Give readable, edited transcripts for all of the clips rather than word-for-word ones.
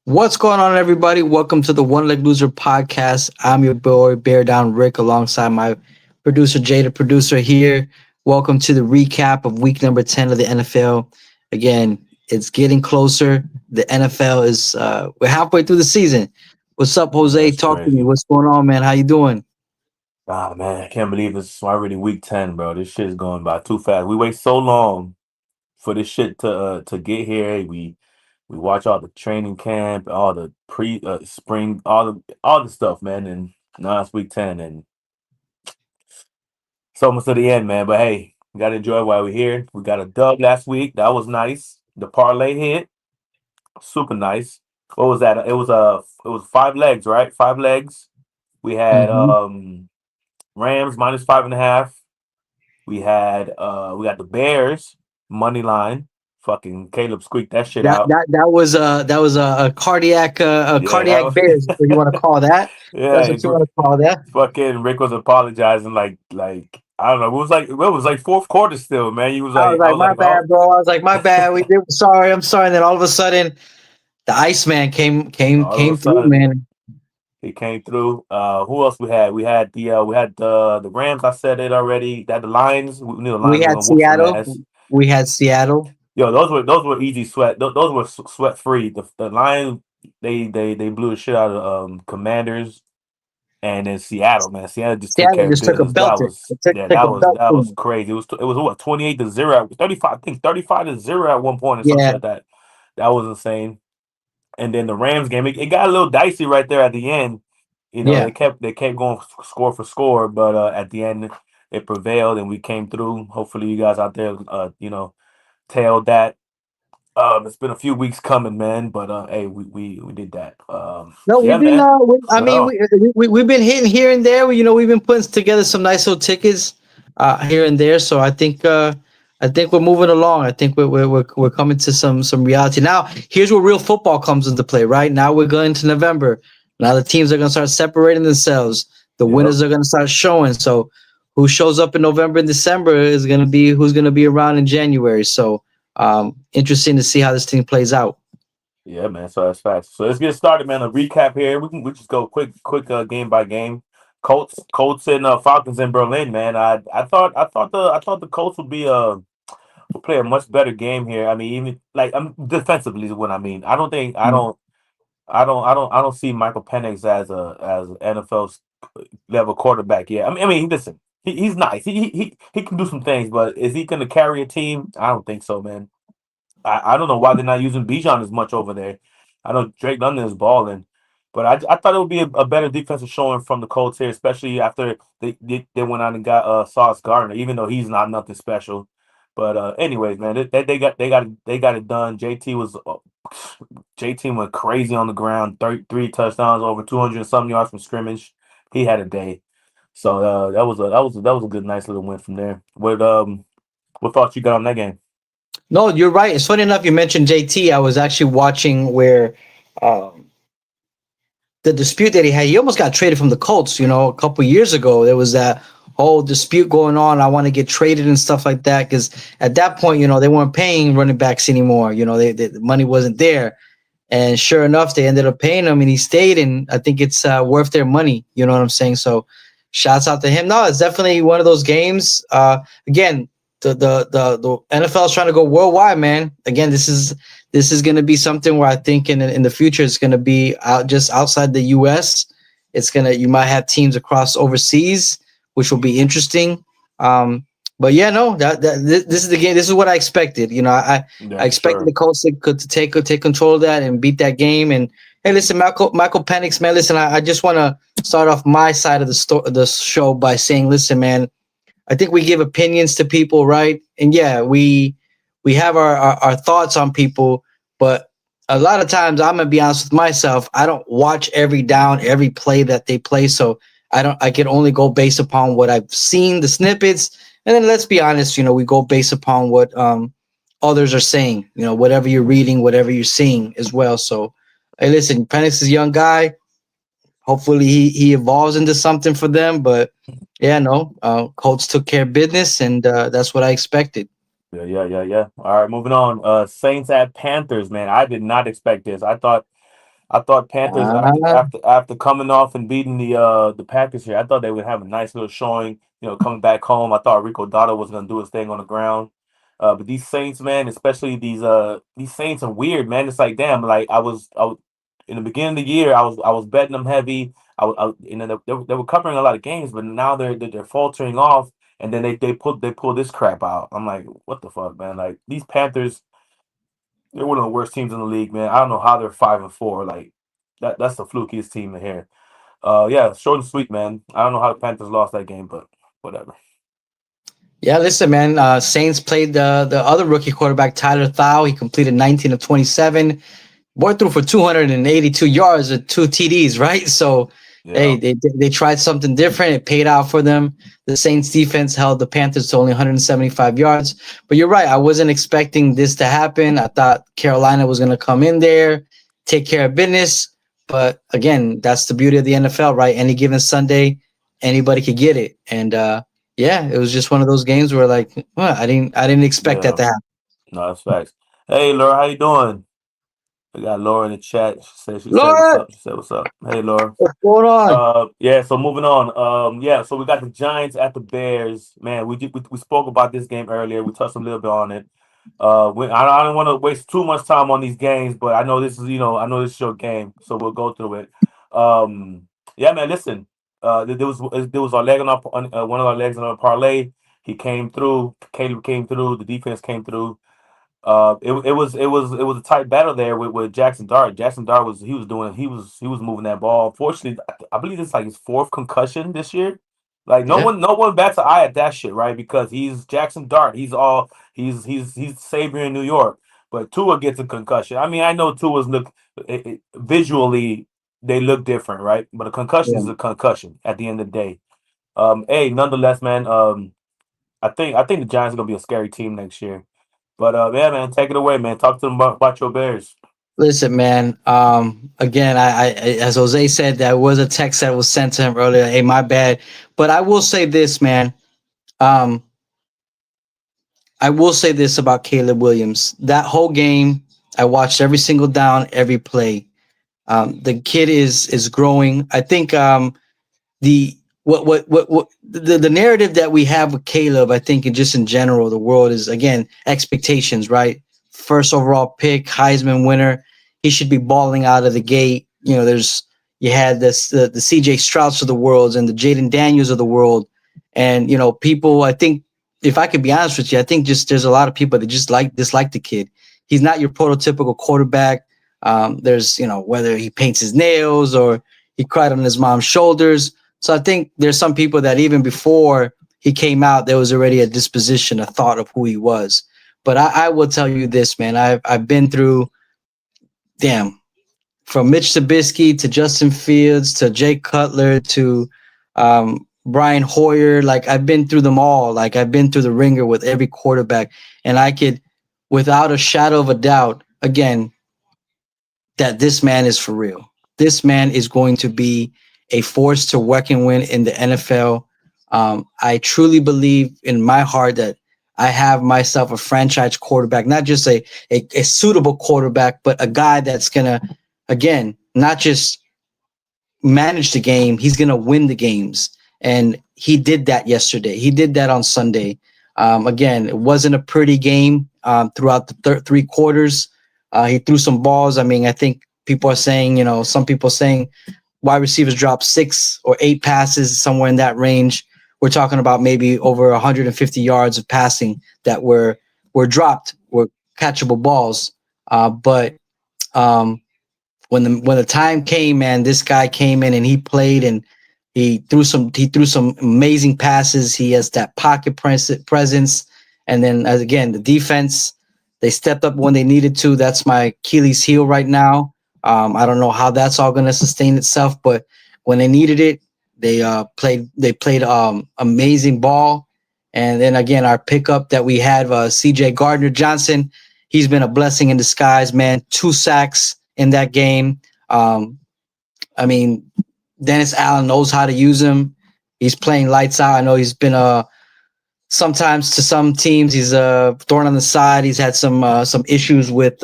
What's going on, everybody? Welcome to the One Leg Loser podcast. I'm your boy, Bear Down Rick, alongside my producer, Jay, the producer here. Welcome to the recap of week number 10 of the NFL. Again, it's getting closer. The NFL we're halfway through the season. What's up, Yeah, Jose? it's Talk to me. crazy. What's going on, man? How you doing? Man, I can't believe it's already week 10, bro. This shit is going by too fast. We wait so long for this shit to get here. We watch all the training camp, all the pre spring, all the stuff, man. And now it's week 10, and it's almost to the end, man. But hey, we gotta enjoy while we're here. We got a dub last week. That was nice. The parlay hit, super nice. What was that? It was 5 legs, right? 5 legs. We had hmm Rams -5.5. We got the Bears money line. Fucking Caleb squeaked that shit That out. that that was a cardiac Yeah, that cardiac was bears. What you want to call that? That's yeah. what you want to call that. Fucking Rick was apologizing like I don't know. It was like fourth quarter still, man. He was I was like I like, was my like, bad, oh, bro. I was like, my bad. We did. Sorry, I'm sorry. And then all of a sudden, the Iceman came came all of a came through, sudden man. he came through. Who else we had? We had the Rams. I said it already. That the Lions. We knew the We Lions were had gonna whoop some Seattle. ass. We had Seattle. Yo, those were easy sweat. Those were sweat free. The Lions they blew the shit out of Commanders and then Seattle. Man, Seattle just took Seattle care of just took a business. That belter. was It took yeah, took a that was belt that was from them. crazy. It was what 28-0, 35. I think 35-0 at one point or some Yeah, shit like that. That was insane. And then the Rams game, it got a little dicey right there at the end. You know, yeah. they kept going score for score, but at the end it prevailed and we came through. Hopefully, you guys out there, tailed that. It's been a few weeks coming, man, but hey, we did that. No, we've Yeah, been. man. I mean, No, we've been hitting here and there. We've been putting together some nice little tickets here and there. So I think we're moving along. I think we're coming to some reality now. Here's where real football comes into play. Right now, we're going to November. Now the teams are going to start separating themselves. The yep, winners are going to start showing. So who shows up in November and December is going to be who's going to be around in January. So interesting to see how this thing plays out. yeah, man. So that's facts. So let's get started, man. A recap here. We just go quick game by game. Colts and Falcons in Berlin, man. I thought the Colts would play a much better game here. I mean, even like defensively is what I mean. I don't think I don't see Michael Penix as an NFL level quarterback yet. I mean, listen, he's nice. He can do some things, but is he going to carry a team? I don't think so, man. I don't know why they're not using Bijan as much over there. I know Drake London is balling, but I thought it would be a better defensive showing from the Colts here, especially after they went out and got Sauce Gardner, even though he's not nothing special. But anyways, man, they got it done. JT went crazy on the ground, 33 touchdowns, over 200 and some yards from scrimmage. He had a day. So that was a good, nice little win from there. What thoughts you got on that game? No, you're right. It's funny enough you mentioned JT. I was actually watching where um, the dispute that he had. He almost got traded from the Colts. A couple years ago, there was that whole dispute going on. I want to get traded and stuff like that because at that point, they weren't paying running backs anymore. The money wasn't there, and sure enough, they ended up paying him, and he stayed. And I think it's worth their money. You know what I'm saying? So, shouts out to him. No, it's definitely one of those games. Again, the NFL is trying to go worldwide, man. Again, this is going to be something where I think in the future it's going to be out just outside the U.S. You might have teams across overseas, which will be interesting. Um, but yeah, no, this is the game. This is what I expected. I Yeah, for expected the sure. Colts to take control of that and beat that game. And hey, listen, Michael Penix, man. Listen, I just want to start off my side of the show by saying, listen, man. I think we give opinions to people, right? And yeah, we have our thoughts on people, but a lot of times I'm gonna be honest with myself. I don't watch every down, every play that they play, so I can only go based upon what I've seen, the snippets, and then let's be honest, we go based upon what others are saying. Whatever you're reading, whatever you're seeing as well. So, hey, listen, Penix is a young guy. Hopefully he evolves into something for them. But yeah, no, Colts took care of business, and that's what I expected. Yeah, yeah, yeah, yeah. All right, moving on. Saints at Panthers, man. I did not expect this. I thought I thought Panthers Uh, after coming off and beating the Packers here, I thought they would have a nice little showing. Coming back home, I thought Rico Dotto was gonna do his thing on the ground. But these Saints, man, especially these Saints are weird, man. It's like damn, like I was in the beginning of the year, I was betting them heavy. They were covering a lot of games, but now they're faltering off, and then they pull this crap out. I'm like, what the fuck, man? Like these Panthers, they're one of the worst teams in the league, man. I don't know how they're 5-4. Like that's the flukiest team in here. Yeah, short and sweet, man. I don't know how the Panthers lost that game, but whatever. yeah, listen, man. Saints played the other rookie quarterback, Tyler Thau. He completed 19 of 27. Boy threw for 282 yards and 2 TDs, right? So, hey, Yeah, they tried something different. It paid out for them. The Saints defense held the Panthers to only 175 yards. But you're right. I wasn't expecting this to happen. I thought Carolina was going to come in there, take care of business. But again, that's the beauty of the NFL, right? Any given Sunday, anybody could get it. And yeah, it was just one of those games where like, well, I didn't expect that yeah. to happen. No, that's facts. Hey, Laura, how you doing? We got Laura in the chat. She said what's Lord, up. She said what's up. Hey, Laura. what's going on? Yeah. So moving on. Yeah. So we got the Giants at the Bears. Man, we spoke about this game earlier. We touched a little bit on it. I don't want to waste too much time on these games, but I know this is your game, so we'll go through it. Yeah, man. Listen, there was our leg on one of our legs on our parlay. He came through. Caleb came through. The defense came through. It was a tight battle there with Jackson Dart. Jackson Dart was moving that ball. Fortunately, I believe it's like his fourth concussion this year. Like Yeah. no one bats an eye at that shit, right? Because he's Jackson Dart. He's Savior in New York. But Tua gets a concussion. I mean, I know Tua's look visually they look different, right? But a concussion Yeah. is a concussion at the end of the day. Hey, nonetheless, man. I think the Giants are gonna be a scary team next year. But yeah, man, take it away, man. Talk to them about your Bears. Listen, man. Again, as Jose said, that was a text that was sent to him earlier. Hey, my bad. But I will say this, man. Um, I will say this about Caleb Williams. That whole game, I watched every single down, every play. The kid is growing. I think the what the narrative that we have with Caleb, I think, and just in general, the world is again expectations, right? First overall pick, Heisman winner. He should be balling out of the gate. You had the CJ Strauss of the world and the Jaden Daniels of the world, and people. I think if I could be honest with you, I think just there's a lot of people that just dislike the kid. He's not your prototypical quarterback. There's whether he paints his nails or he cried on his mom's shoulders. So I think there's some people that even before he came out, there was already a disposition, a thought of who he was. But I will tell you this, man. I've been through, damn, from Mitch Trubisky to Justin Fields to Jay Cutler to Brian Hoyer. Like I've been through them all. Like I've been through the ringer with every quarterback, and I could, without a shadow of a doubt, again, that this man is for real. This man is going to be a force to reckon with in the NFL. I truly believe in my heart that I have myself a franchise quarterback, not just a suitable quarterback, but a guy that's going to, again, not just manage the game, he's going to win the games. And he did that yesterday. He did that on Sunday. Again, it wasn't a pretty game throughout the three quarters. He threw some balls. I mean, I think people are saying, some people saying wide receivers dropped 6 or 8 passes, somewhere in that range. We're talking about maybe over 150 yards of passing that were dropped, were catchable balls. But when the time came, man, this guy came in and he played and he threw some amazing passes. He has that pocket presence, and then again the defense, they stepped up when they needed to. That's my Achilles heel right now. I don't know how that's all going to sustain itself, but when they needed it, they played amazing ball. And then again, our pickup that we had, CJ Gardner Johnson, he's been a blessing in disguise, man. 2 sacks in that game. I mean, Dennis Allen knows how to use him. He's playing lights out. I know he's been sometimes to some teams he's thorn on the side. He's had some issues with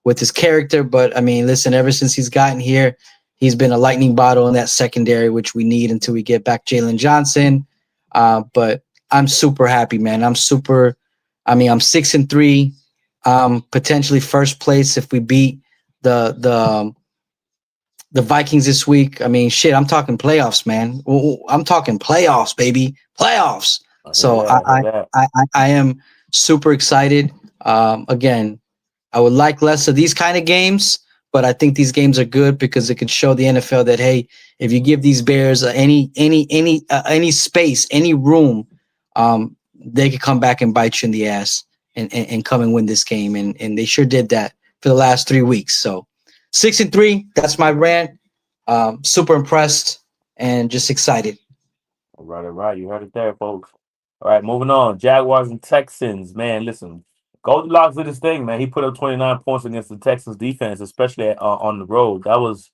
with his character. But I mean, listen, ever since he's gotten here, he's been a lightning bottle in that secondary, which we need until we get back Jalen Johnson. But I'm super happy, man. I'm 6-3, potentially first place if we beat the the Vikings this week. I mean, shit, I'm talking playoffs, man. I'm talking playoffs, baby, playoffs. I hear So that. I hear that. I am super excited. Again, I would like less of these kind of games, but I think these games are good because it can show the NFL that, hey, if you give these Bears any space, any room, they could come back and bite you in the ass and come and win this game, and they sure did that for the last 3 weeks. So 6-3, that's my rant. Super impressed and just excited. All right, all right. You heard it there, folks. All right, moving on. Jaguars and Texans. Man, listen. Goldilocks did his thing, man. He put up 29 points against the Texans defense, especially on the road. That was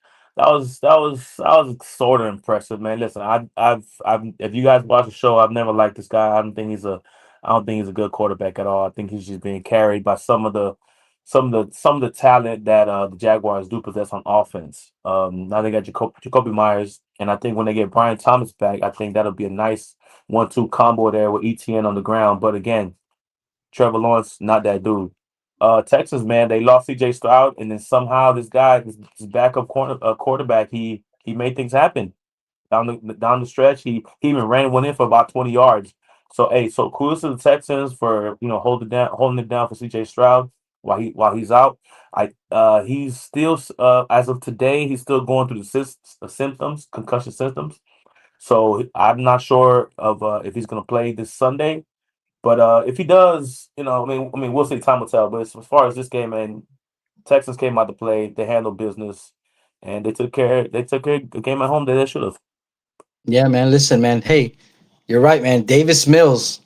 sort of impressive, man. Listen, I've if you guys watch the show, I've never liked this guy. I don't think he's a good quarterback at all. I think he's just being carried by some of the talent that the Jaguars do possess on offense. Now they got Jacoby Myers, and I think when they get Brian Thomas back, I think that'll be a nice 1-2 combo there with ETN on the ground. But again, Trevor Lawrence, not that dude. Texas, man, they lost CJ Stroud, and then somehow this guy, this backup quarterback, he made things happen down the stretch. He even ran one in for about 20 yards. So hey, so kudos to the Texans for holding it down for CJ Stroud while he's out. He's still as of today he's still going through the symptoms, concussion symptoms. So I'm not sure of if he's going to play this Sunday. But if he does, I mean, we'll see. Time will tell. But as far as this game, man, Texans came out to play. They handled business, and they took care. They took care of the game at home that they should have. Yeah, man. Listen, man. Hey, you're right, man. Davis Mills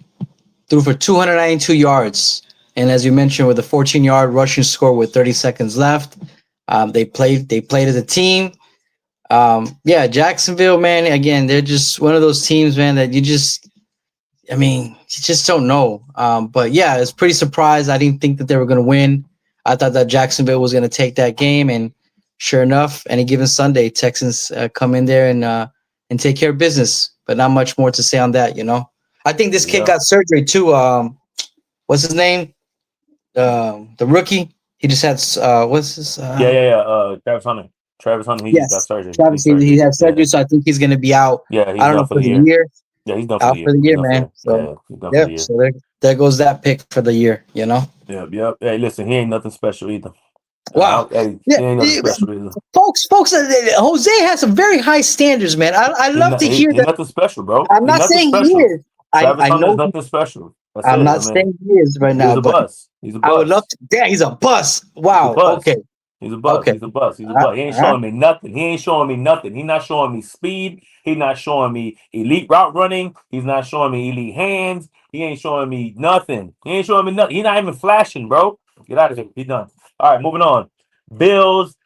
threw for 292 yards. And as you mentioned, with a 14-yard rushing score with 30 seconds left, they played as a team. Yeah, Jacksonville, man. Again, they're just one of those teams, man, that I mean, you just don't know. But yeah, it's pretty surprised. I didn't think that they were going to win. I thought that Jacksonville was going to take that game, and sure enough, any given Sunday, Texans come in there and take care of business. But not much more to say on that, you know. I think this kid Yeah, got surgery too. What's his name? The rookie. He just had what's his? yeah, yeah, yeah. Travis Hunter. Travis Hunter. He just got Yes, surgery. Travis. He's He surgery. had Yeah, surgery, so I think he's going to be out. yeah. I He's don't know done for for the the year. year. Yeah, he's done for the Out for year. the He's year, done for man. the So yeah. He's done for the yep. year. So there goes that pick for the year. You know. Yep, yep. Hey, listen, he ain't nothing special either. Wow. Hey, Yeah, he ain't nothing special either. folks. Jose has some very high standards, man. I love to hear He that. nothing special, bro. I'm He not nothing saying he special. is. Travis I Hunter is know. nothing special. That's I'm it. I not mean, saying he is right he's now, a but bus. He's a I would love bus. to. Damn, he's a bus. He's a Wow. bus. Okay. He's a bus. Okay. He's a bus. He's a Uh, bus. He ain't uh, showing me nothing. He ain't showing me nothing. He's not showing me speed. He's not showing me elite route running. He's not showing me elite hands. He ain't showing me nothing. He ain't showing me nothing. He's not even flashing, bro. Get out of here. He's done. All right, moving on. Bills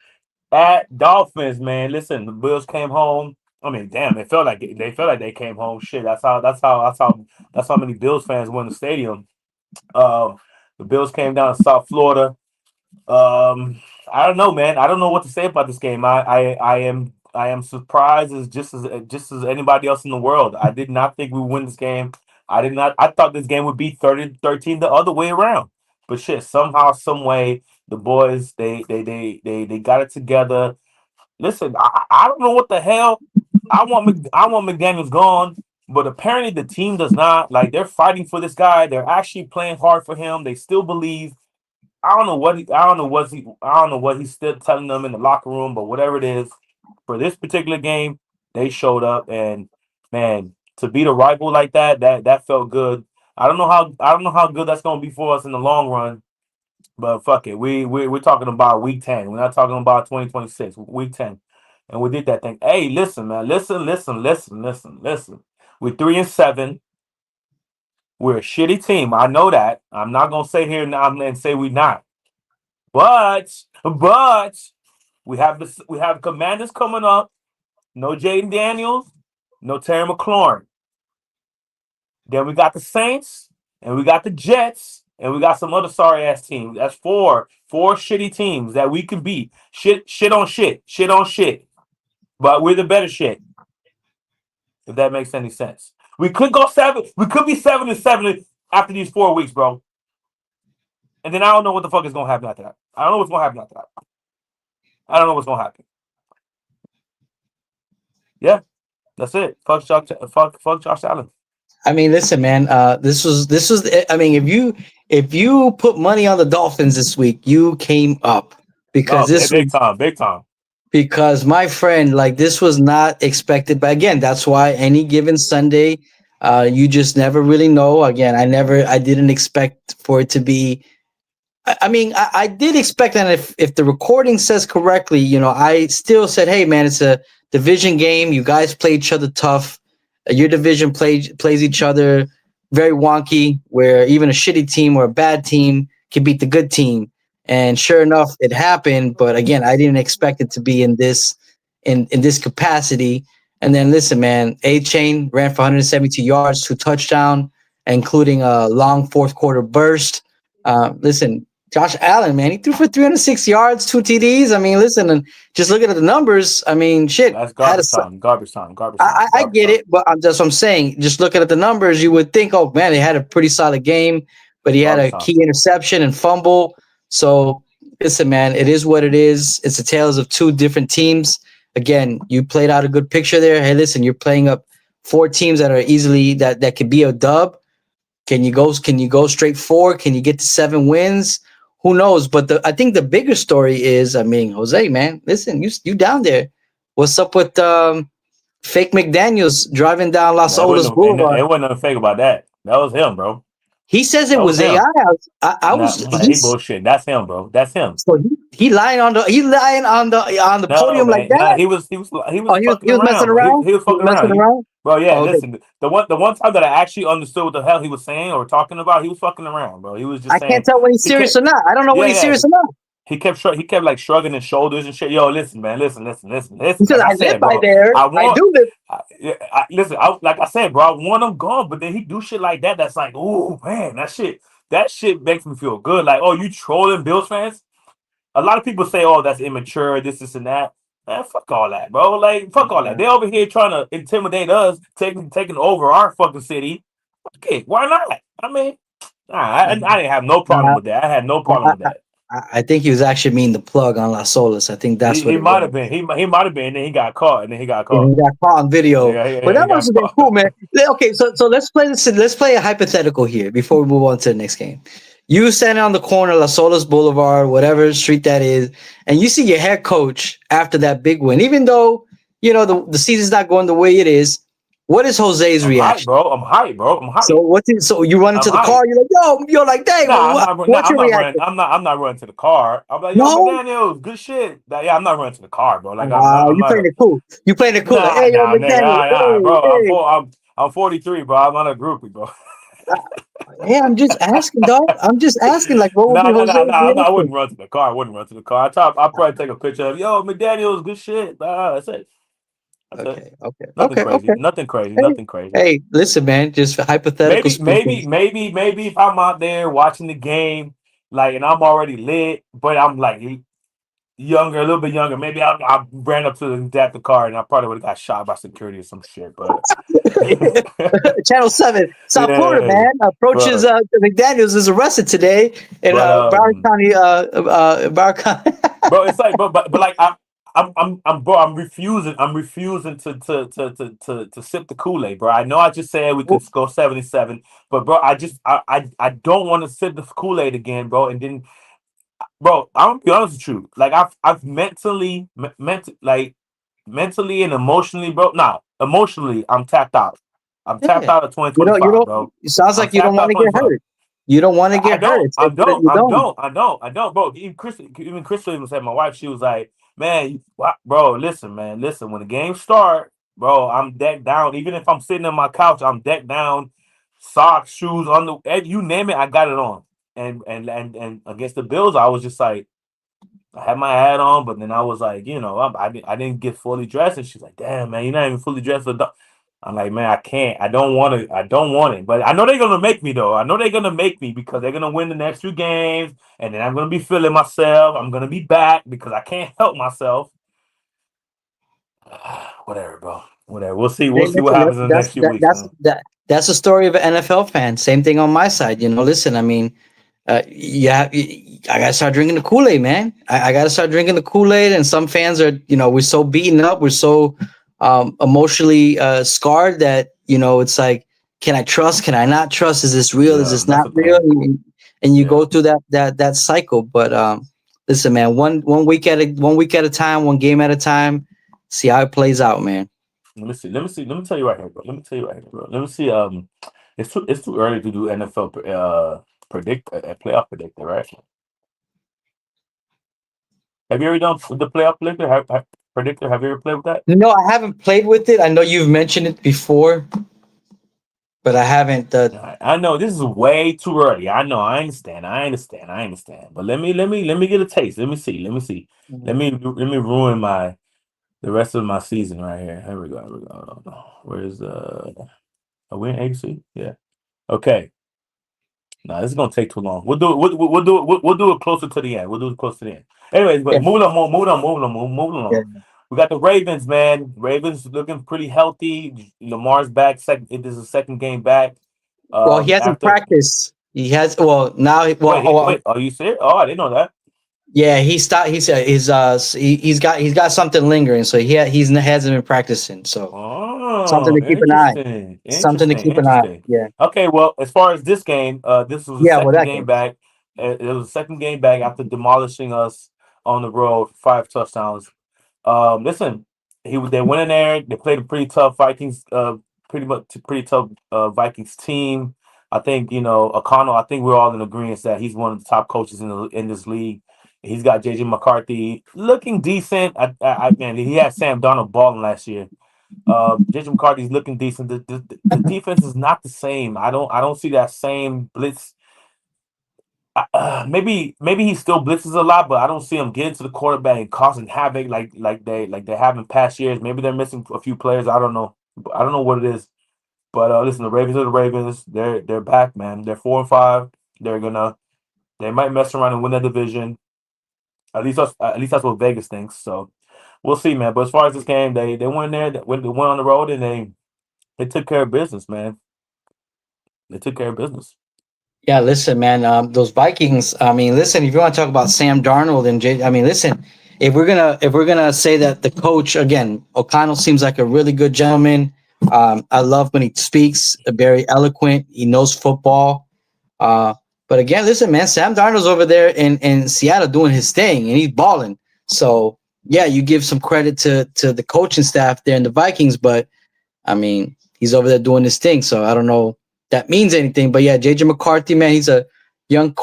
at Dolphins, man. Listen, the Bills came home. I mean, damn, they felt like they came home. Shit, that's how many Bills fans were in the stadium. Um, the Bills came down to South Florida. Um, I don't know, man. I don't know what to say about this game. I am surprised as just as anybody else in the world. I did not think we would win this game. I did not. I thought this game would be 30-13 the other way around. But shit, somehow, some way, the boys they got it together. Listen, I don't know what the hell. I want McDaniel's gone, but apparently the team does not. Like they're fighting for this guy. They're actually playing hard for him. They still believe. I don't know what he's still telling them in the locker room, but whatever it is, for this particular game, they showed up and man, to beat a rival like that felt good. I don't know how good that's gonna be for us in the long run, but fuck it. We're talking about week 10. We're not talking about 2026, week 10. And we did that thing. Hey, listen, man. Listen. We're 3-7. We're a shitty team. I know that. I'm not gonna say here now and say we're not. But we have Commanders coming up. No Jaden Daniels, no Terry McLaurin. Then we got the Saints and we got the Jets. and we got some other sorry ass teams. That's four shitty teams that we can beat. Shit on shit. But we're the better shit. If that makes any sense, we could go 7. We could be 7-7 after these 4 weeks, bro. And then I don't know what the fuck is gonna happen after that. I don't know what's gonna happen after that. I don't know what's gonna happen. Yeah, that's it. Fuck Josh Allen. I mean, listen, man. This was. I mean, if you put money on the Dolphins this week, you came up because this big time. Because my friend, like this was not expected. But again, that's why any given Sunday, you just never really know. Again, I didn't expect for it to be. I mean, I did expect that if the recording says correctly, I still said, hey, man, it's a division game. You guys play each other tough. Your division plays each other very wonky, where even a shitty team or a bad team can beat the good team. And sure enough, it happened. But again, I didn't expect it to be in this capacity. And then listen, man, A-Chain ran for 172 yards, 2 touchdowns, including a long fourth quarter burst. Listen, Josh Allen, man, he threw for 306 yards, 2 TDs. I mean, listen, and just looking at the numbers, I mean, shit. That's garbage time. I get it, but that's what I'm saying. Just looking at the numbers, you would think, oh, man, they had a pretty solid game, but he had a key interception and fumble. So, listen, man, it is what it is. It's a tales of 2 different teams. Again, you played out a good picture there. Hey, listen, you're playing up 4 teams that are easily that could be a dub. Can you go straight 4? Can you get to 7 wins? Who knows? But I think the bigger story is, I mean, Jose, man, listen, you down there. What's up with fake McDaniels driving down Las Olas Boulevard? It wasn't nothing fake about that. That was him, bro. He says it was AI. He bullshit. That's him, bro. That's him. So he lying on the podium like that. He was messing around. He was fucking around. Bro, yeah. Listen, the one time that I actually understood what the hell he was saying or talking about, he was fucking around, bro. He was just. I can't tell when he's serious or not. I don't know when he's serious or not. He kept like shrugging his shoulders and shit. Yo, listen, man, listen. He said, I live by there. I do live. Listen, like I said, bro, I want him gone, but then he do shit like that. That's like, oh man, that shit makes me feel good. Like, oh, you trolling Bills fans? A lot of people say, oh, that's immature, this and that. Man, fuck all that, bro. Like, fuck all that. They over here trying to intimidate us, taking over our fucking city. Okay, why not? I mean, I didn't have no problem with that. I had no problem with that. I think he was actually meaning the plug on Las Olas. I think that's what he might have been. He might have been, and then he got caught. He got caught on video. But that must have been cool, man. Okay, so let's play this. Let's play a hypothetical here before we move on to the next game. You standing on the corner, Las Olas Boulevard, whatever street that is, and you see your head coach after that big win, even though the season's not going the way it is. What is Jose's reaction? I'm hyped, bro. So you run into the car, you're like, yo, you're like, dang, what's your reaction? I'm not running to the car. I'm like, yo, McDaniels, good shit. Yeah, I'm not running to the car, bro. Like, you playing it cool. You playing it cool. Hey, yo, McDaniels, bro. I'm 43, bro. I'm not a groupie, bro. Yeah, I'm just asking, dog. I'm just asking, like, what would Jose? I wouldn't run to the car. I'll probably take a picture of, yo, McDaniels, good shit. That's it. Okay. Nothing crazy. Hey, listen, man. Just hypothetical. Maybe if I'm out there watching the game, like, and I'm already lit, but I'm like younger, a little bit younger. Maybe I ran up to the car and I probably would have got shot by security or some shit. But Channel 7, South Florida, man, approaches McDaniels is arrested today in Broward County. Bro, it's like, but like I'm refusing to sip the Kool-Aid, bro. I know I just said we could go 77, but bro, I don't want to sip the Kool-Aid again, bro. And then, bro, I'm gonna be honest with you. Like I've mentally and emotionally, bro. Nah, emotionally, I'm tapped out. I'm tapped out of 2025, bro. It sounds like you don't want to get hurt. You don't want to get hurt. I don't, bro. Even Chris even said, my wife, she was like, man, bro, listen, man. Listen, when the game start, bro, I'm decked down. Even if I'm sitting on my couch, I'm decked down. Socks, shoes, you name it, I got it on. And against the Bills, I was just like, I had my hat on, but then I was like, I didn't get fully dressed. And she's like, damn, man, you're not even fully dressed for the I'm like, man, I can't. I don't want to. I don't want it. But I know they're gonna make me though. I know they're gonna make me because they're gonna win the next few games, and then I'm gonna be feeling myself. I'm gonna be back because I can't help myself. Whatever, bro. Whatever. We'll see. We'll Hey, see what listen, happens in the next few weeks, man. that's the story of an NFL fan. Same thing on my side. Listen, I mean, I gotta start drinking the Kool Aid, man. I gotta start drinking the Kool Aid. And some fans are, we're so beaten up, we're so emotionally scarred that it's like, can I trust? Can I not trust? Is this real? Is Yeah, this that's not the real? thing. And you Yeah. go through that cycle. But listen, man, one week at a time, one game at a time. See how it plays out, man. Let me see. Let me see. Let me tell you right here, bro. Let me tell you right here, bro. Let me see. It's too early to do NFL predict playoff predictor, right? Have you ever done the playoff predictor? Predictor? Have you ever played with that? No, I haven't played with it. I know you've mentioned it before, but I haven't. I know this is way too early. I know. I understand. I understand. I understand. But let me get a taste. Let me see. Let me see. Let me ruin the rest of my season right here. Here we go. Here we go. Where's are we in AC? Yeah. Okay. No, this is gonna take too long. We'll do it. We'll do it. We'll do it closer to the end. We'll do it close to the end. Anyways, Yeah, but moving yeah. on. We got the Ravens, man. Ravens looking pretty healthy. Lamar's back. It is a second game back. Well, he hasn't After practiced. He has. Well, now. wait. Are you serious? Oh, I didn't know that. Yeah, he stopped. He's got something lingering, so he hasn't been practicing. So something Oh, to keep an eye. interesting, Something to interesting, keep an eye. interesting. Yeah, Okay, well, as far as this game, this was a yeah. Well, second that game game. back. It was a second game back after demolishing us on the road, 5 touchdowns. Listen, they went in there. They played a pretty tough Vikings, pretty tough Vikings team. I think O'Connell. I think we're all in agreement that he's one of the top coaches in this league. He's got JJ McCarthy looking decent. Man, he had Sam Darnold balling last year. JJ McCarthy's looking decent. The defense is not the same. I don't see that same blitz. Maybe he still blitzes a lot, but I don't see him getting to the quarterback and causing havoc like they have in past years. Maybe they're missing a few players. I don't know. I don't know what it is. But listen, the Ravens are the Ravens. They're back, man. They're 4-5. They might mess around and win that division. At least that's what Vegas thinks. So we'll see, man. But as far as this game, they went there. They went on the road and they took care of business, man. They took care of business. Yeah, listen, man. Those Vikings. I mean, listen. If you want to talk about Sam Darnold and Jay, I mean, listen. If we're gonna say that the coach again, O'Connell seems like a really good gentleman. I love when he speaks. Very eloquent. He knows football. Uh, but again, listen, man. Sam Darnold's over there in Seattle doing his thing, and he's balling. So yeah, you give some credit to the coaching staff there in the Vikings, but I mean, he's over there doing his thing. So I don't know if that means anything. But yeah, JJ McCarthy, man, he's a young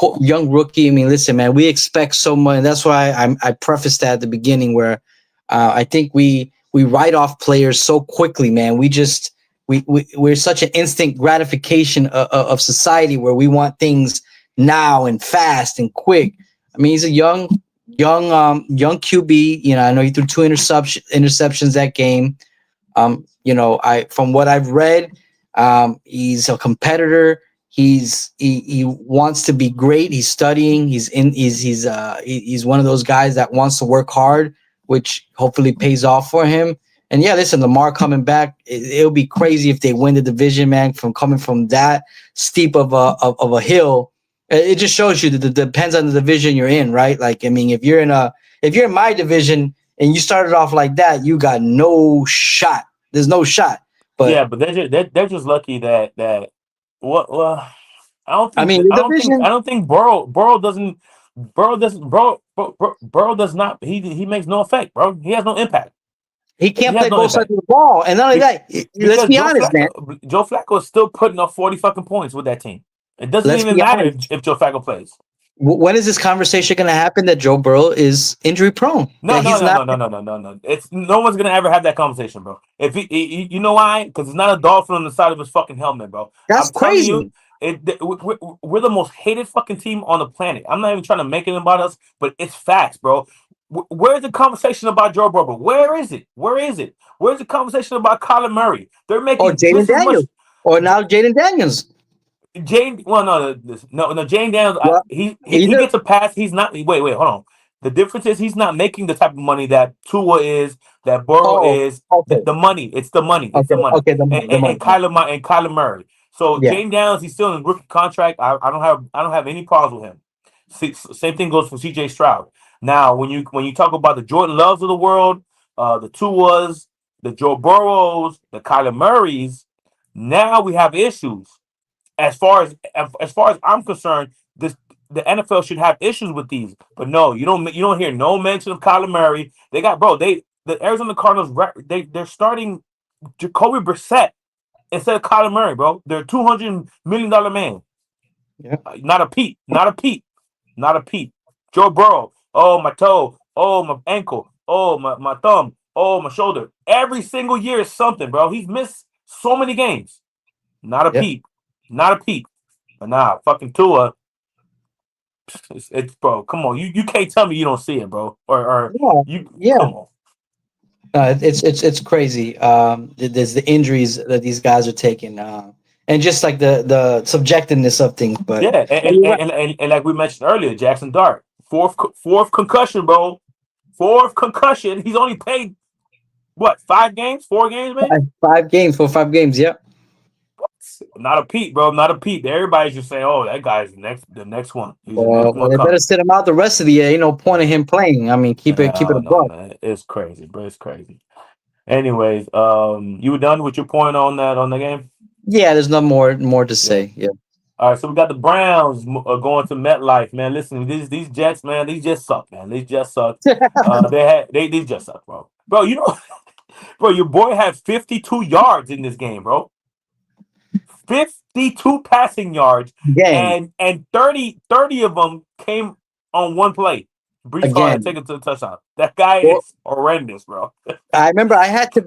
rookie. I mean, listen, man, we expect so much. That's why I prefaced that at the beginning, where I think we write off players so quickly, man. We're such an instant gratification of society where we want things now and fast and quick. I mean, he's a young QB. I know he threw two interceptions that game. I from what I've read, he's a competitor. He wants to be great. He's studying. He's one of those guys that wants to work hard, which hopefully pays off for him. And yeah, listen, Lamar coming back, it'll be crazy if they win the division, man. From coming from that steep of a hill, it just shows you that it depends on the division you're in, right? Like, I mean, if you're in my division and you started off like that, you got no shot. There's no shot. But Yeah, but they're just lucky that what well I don't I think mean, that, the division, I don't think Burrow does not he makes no effect, bro. He has no impact. he He can't has play no both sides impact. of the ball. And not only Be- that, let's because be honest, man. Joe Flacco is still putting up 40 fucking points with that team. It doesn't Let's even be matter honest. if Joe Flacco plays. When is this conversation going to happen that Joe Burrow is injury prone? No, That no, he's no, not. no, no, no, no, no, no. It's no one's gonna ever have that conversation, bro. If you know why? Because it's not a dolphin on the side of his fucking helmet, bro. That's I'm telling you, crazy. we're the most hated fucking team on the planet. I'm not even trying to make it about us, but it's facts, bro. Where's the conversation about Joe Burrow? Where is it? Where is it? Where's the conversation about Kyler Murray? They're Or making Jaden just as much. Daniels. Or now Jaden Daniels. Jane, well, no. Jane Daniels, Well, he either gets a pass. He's not. Wait, hold on. The difference is he's not making the type of money that Tua is, that Burrow oh, is. okay. The money. It's the money. It's Okay, the money. okay, the money, the money. And Kyler Murray. So Yeah. Jane Daniels, he's still in rookie contract. I don't have any problems with him. Same thing goes for C.J. Stroud. Now, when you talk about the Jordan Loves of the world, the Tuas, the Joe Burrows, the Kyler Murrays, now we have issues. As far as I'm concerned, the NFL should have issues with these. But no, you don't hear no mention of Kyler Murray. They got the Arizona Cardinals. They're starting Jacoby Brissett instead of Kyler Murray, bro. They're $200 million man. Yeah. Not a peep. Not a peep. Not a peep. Joe Burrow. Oh, my toe. Oh, my ankle. Oh, my thumb. Oh, my shoulder. Every single year is something, bro. He's missed so many games. Not a Yeah. peep. Not a peep. But nah, fucking Tua. It's bro. Come on, you can't tell me you don't see it, bro. Or Yeah. you Yeah. come on. It's crazy. There's the injuries that these guys are taking, and just like the subjectiveness of things. But Yeah, and like we mentioned earlier, Jackson Dart, fourth concussion, bro. Fourth concussion. He's only played what 5 games, 4 games, man. 5 games for 5 games. Yeah. Not a peep, bro. Not a peep. Everybody's just saying, "Oh, that guy's the next one. He's the next Well, one they better coming." sit him out the rest of the year. Ain't no point in him playing. I mean, keep it No, no, above. man. It's crazy, bro. It's crazy. Anyways, you were done with your point on the game? Yeah, there's no more to say. Yeah. All right, so we got the Browns going to MetLife, man. Listen, these Jets, man, these just suck, man. These just suck. These just suck, bro. Bro, bro, your boy had 52 yards in this game, bro. 52 passing yards, Again, and 30 of them came on one play. Brees Hall had again. taken to the touchdown. That guy Well, is horrendous, bro. I remember I had to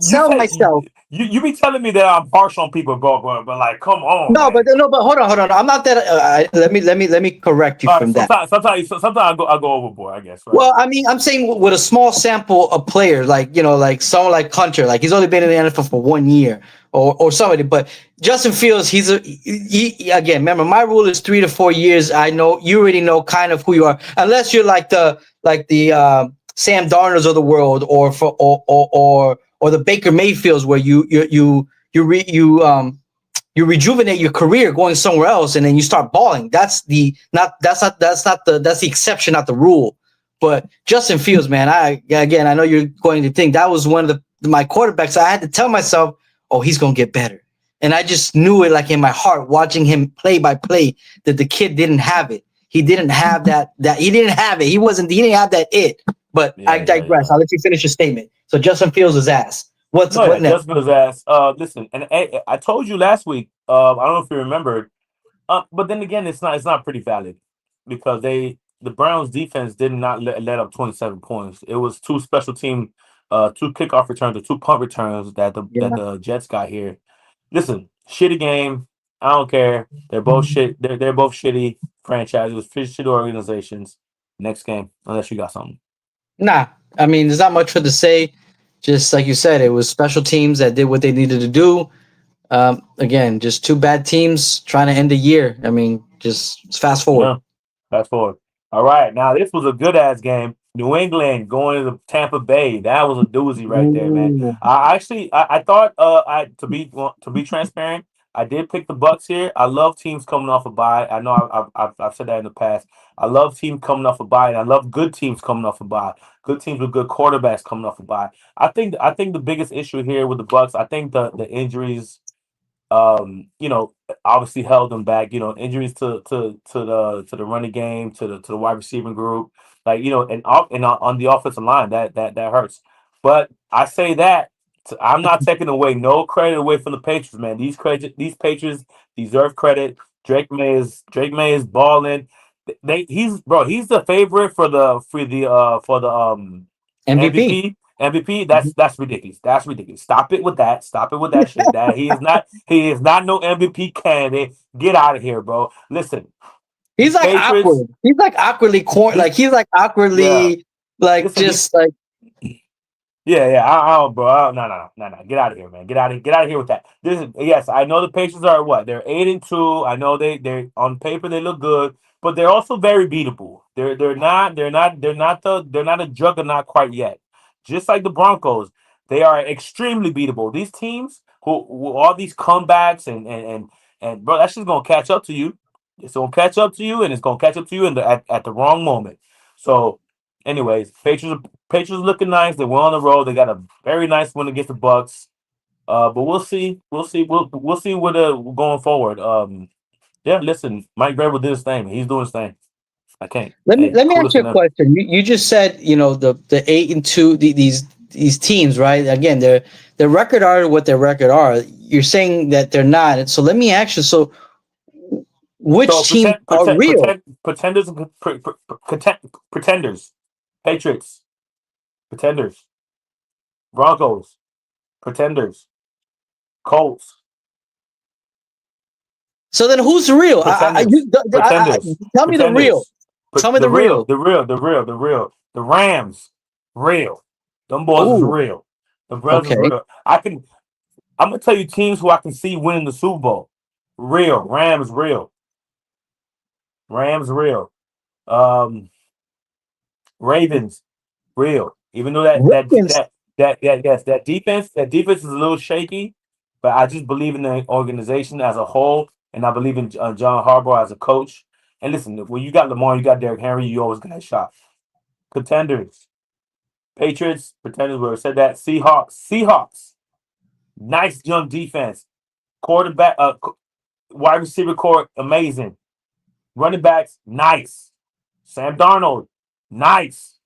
tell myself. You be telling me that I'm harsh on people, bro, but like, come on, No, man. but hold on. I'm not that. Let me correct you from that. Sometimes I go overboard, I guess. Right? Well, I mean, I'm saying with a small sample of players, like like someone like Hunter, like he's only been in the NFL for 1 year, or somebody. But Justin Fields, he again. Remember, my rule is 3 to 4 years. I know you already know kind of who you are, unless you're like the Sam Darnolds of the world, or the Baker Mayfields, where you rejuvenate your career going somewhere else and then you start balling. That's the exception, not the rule. But Justin Fields, man, I know you're going to think that was one of my quarterbacks. I had to tell myself, oh, he's going to get better. And I just knew it like in my heart, watching him play by play, that the kid didn't have it. He didn't have that he didn't have it. He didn't have that it. But I digress. I'll let you finish your statement. So Justin Fields is ass. What next? Justin Fields ass. Listen, and I told you last week. I don't know if you remembered. But then again, it's not pretty valid because the Browns defense did not let up 27 points. It was 2 special team, 2 kickoff returns or 2 punt returns that the Jets got here. Listen, shitty game. I don't care. They're both shit. They're both shitty franchises, shitty organizations. Next game, unless you got something. Nah, I mean, there's not much for to say. Just like you said, it was special teams that did what they needed to do. Again, just 2 bad teams trying to end the year. I mean, just fast forward. Yeah, fast forward. All right, now this was a good ass game. New England going to Tampa Bay. That was a doozy right there, man. I thought to be transparent, I did pick the Bucks here. I love teams coming off a bye. I know I've said that in the past. I love teams coming off a bye, and I love good teams coming off a bye. Good teams with good quarterbacks coming off a bye. I think the biggest issue here with the Bucks, I think the injuries, obviously held them back. Injuries to the running game, to the wide receiving group, like and on the offensive line that hurts. But I say that I'm not taking away no credit away from the Patriots, man. These Patriots deserve credit. Drake May is balling. He's the favorite for the MVP. MVP. That's ridiculous. That's ridiculous. Stop it with that. Stop it with that shit. That he is not no MVP candidate. Get out of here, bro. Listen. He's like Patriots, awkward. He's like awkwardly corn. Like he's like awkwardly Like Listen, just like yeah. Bro. No. Get out of here, man. Get out of here with that. This is yes. I know the Pacers are what they're 8-2. I know they're on paper they look good, but they're also very beatable. They're not a juggernaut quite yet. Just like the Broncos, they are extremely beatable. These teams who all these comebacks and bro, that's just gonna catch up to you. It's gonna catch up to you, and it's gonna catch up to you at the wrong moment. So, anyways, Patriots looking nice. They went on the road. They got a very nice win against the Bucks. But we'll see. We'll see what going forward. Yeah. Listen, Mike Vrabel did his thing. He's doing his thing. I can't. Hey, let me ask kudos you to a them. question. You just said the 8-2 these teams, right? Again, their record are what their record are. You're saying that they're not. And so let me ask you. So which So teams are real? pretenders, pretenders, Patriots, pretenders, Broncos, pretenders, Colts, So then who's real? pretenders, pretenders, Tell me the real. pretenders. Tell me the real. The Rams, real. Them boys is Oh, real. The Rams is okay. real. I'm gonna tell you teams who I can see winning the Super Bowl. Real. Rams, real. Rams, real. Ravens, real. Even though Ravens. that defense is a little shaky, but I just believe in the organization as a whole, and I believe in John Harbaugh as a coach. And listen, when you got Lamar, you got Derrick Henry, you always got a shot. Contenders, Patriots, pretenders. We said that. Seahawks, nice young defense. Quarterback, wide receiver core, amazing. Running backs, nice. Sam Darnold, nice.